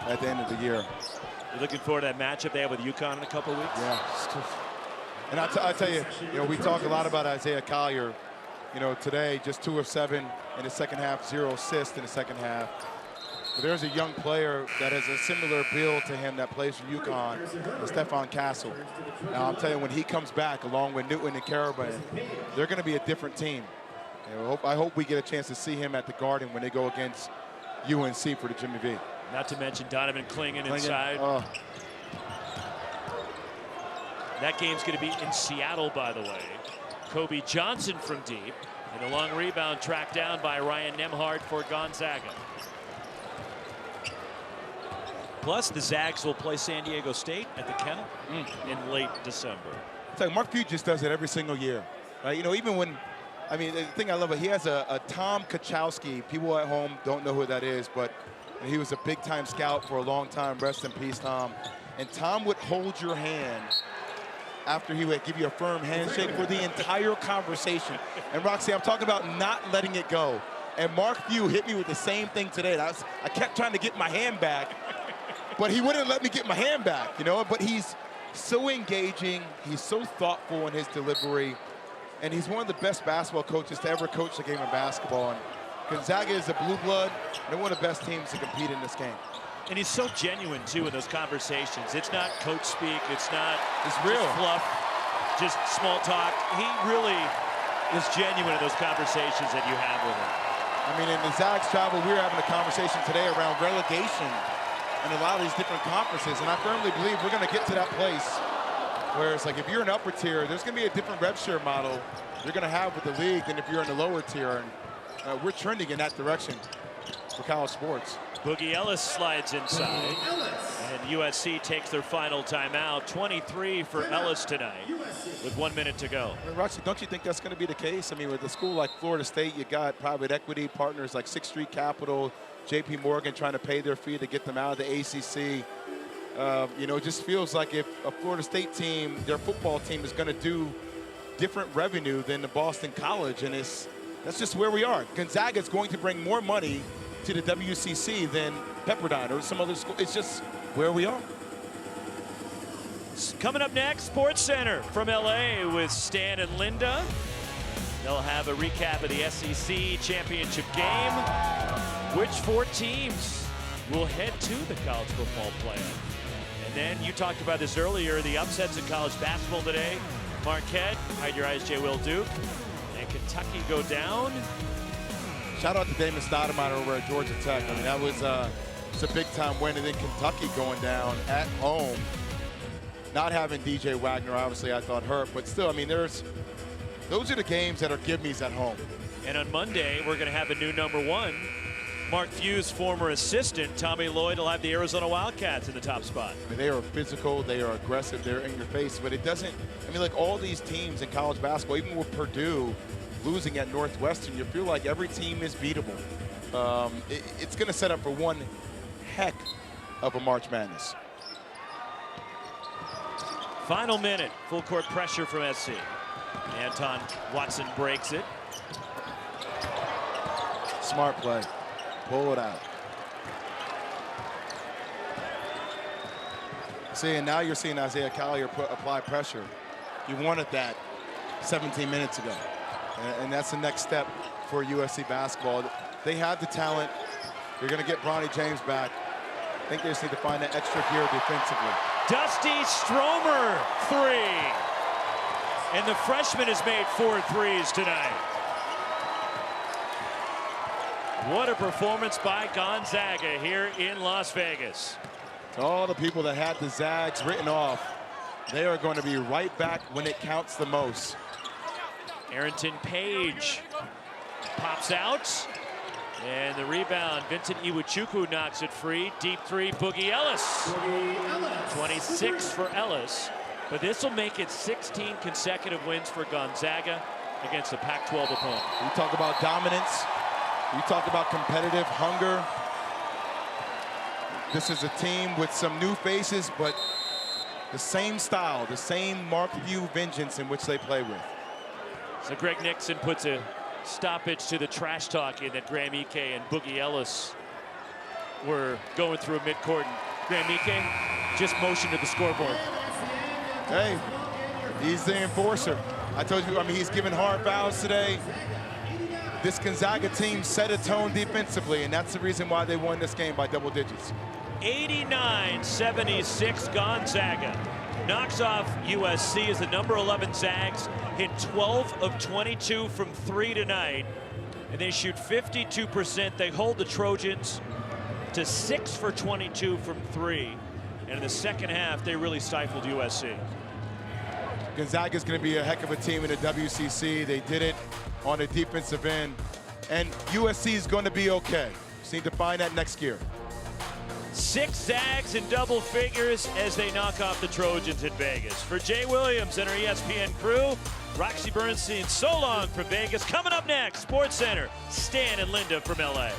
at the end of the year. You're looking forward to that matchup they have with UConn in a couple of weeks? Yeah. And I tell you, we talk a lot about Isaiah Collier. Today, just 2 of 7 in the second half, 0 assists in the second half. But there's a young player that has a similar build to him that plays for UConn, Stephon Castle. Now, I'm telling you, when he comes back, along with Newton and Caravan, they're going to be a different team. I hope we get a chance to see him at the Garden when they go against UNC for the Jimmy V. Not to mention Donovan Clingan inside. That game's going to be in Seattle, by the way. Kobe Johnson from deep, and a long rebound tracked down by Ryan Nembhard for Gonzaga. Plus, the Zags will play San Diego State at the Kennel in late December. It's like Mark Few just does it every single year, right? Even when, the thing I love, he has a Tom Kachowski. People at home don't know who that is, but he was a big-time scout for a long time. Rest in peace, Tom. And Tom would hold your hand after he would give you a firm handshake for the entire conversation. And Roxy, I'm talking about not letting it go. And Mark Few hit me with the same thing today. I kept trying to get my hand back, but he wouldn't let me get my hand back, But he's so engaging. He's so thoughtful in his delivery. And he's one of the best basketball coaches to ever coach the game of basketball. And Gonzaga is a blue blood. They're one of the best teams to compete in this game. And he's so genuine, too, in those conversations. It's not coach speak. It's not real fluff, just small talk. He really is genuine in those conversations that you have with him. In the Zags travel, we were having a conversation today around relegation and a lot of these different conferences. And I firmly believe we're going to get to that place where it's like if you're an upper tier, there's going to be a different rev share model you're going to have with the league than if you're in the lower tier. And we're trending in that direction for college sports. Boogie Ellis slides inside, and USC takes their final timeout. 23 for Ellis tonight with 1 minute to go. Roxy, don't you think that's going to be the case? With a school like Florida State, you got private equity partners like Sixth Street Capital, JP Morgan trying to pay their fee to get them out of the ACC. It just feels like if a Florida State team, their football team, is going to do different revenue than the Boston College, and that's just where we are. Gonzaga is going to bring more money to the WCC than Pepperdine or some other school. It's just where we are. Coming up next, Sports Center from LA with Stan and Linda. They'll have a recap of the SEC championship game. Which 4 teams will head to the college football playoff? And then you talked about this earlier, the upsets in college basketball today. Marquette, hide your eyes, J. Will Duke, and Kentucky go down. Shout out to Damon Stoudemire over at Georgia Tech. That was it's a big-time win. And then Kentucky going down at home. Not having DJ Wagner, obviously, I thought hurt. But still, those are the games that are give-me's at home. And on Monday, we're going to have a new number 1. Mark Few's former assistant, Tommy Lloyd, will have the Arizona Wildcats in the top spot. They are physical. They are aggressive. They're in your face. But it doesn't – like all these teams in college basketball, even with Purdue – losing at Northwestern, you feel like every team is beatable. It's going to set up for one heck of a March Madness. Final minute, full court pressure from SC. Anton Watson breaks it. Smart play. Pull it out. See, and now you're seeing Isaiah Collier apply pressure. You wanted that 17 minutes ago. And that's the next step for USC basketball. They have the talent. They're going to get Bronny James back. I think they just need to find that extra gear defensively. Dusty Stromer, 3. And the freshman has made 4 threes tonight. What a performance by Gonzaga here in Las Vegas. To all the people that had the Zags written off, they are going to be right back when it counts the most. Arrington Page pops out. And the rebound, Vincent Iwuchukwu knocks it free. Deep 3, Boogie Ellis. 26 for Ellis. But this will make it 16 consecutive wins for Gonzaga against a Pac-12 opponent. You talk about dominance. You talk about competitive hunger. This is a team with some new faces, but the same style, the same marked view vengeance in which they play with. So Greg Nixon puts a stoppage to the trash talking that Graham Ike and Boogie Ellis were going through midcourt. And Graham Ike just motioned to the scoreboard. Hey, he's the enforcer. I told you, I mean, he's given hard fouls today. This Gonzaga team set a tone defensively, and that's the reason why they won this game by double digits. 89-76 Gonzaga knocks off USC as the number 11 Zags hit 12 of 22 from 3 tonight, and they shoot 52%. They hold the Trojans to 6 for 22 from 3, and in the second half they really stifled USC. Gonzaga is going to be a heck of a team in the WCC. They did it on the defensive end, and USC is going to be okay. Just need to find that next gear. 6 Zags in double figures as they knock off the Trojans in Vegas. For Jay Williams and our ESPN crew, Roxy Bernstein, so long from Vegas. Coming up next, SportsCenter, Stan and Linda from LA.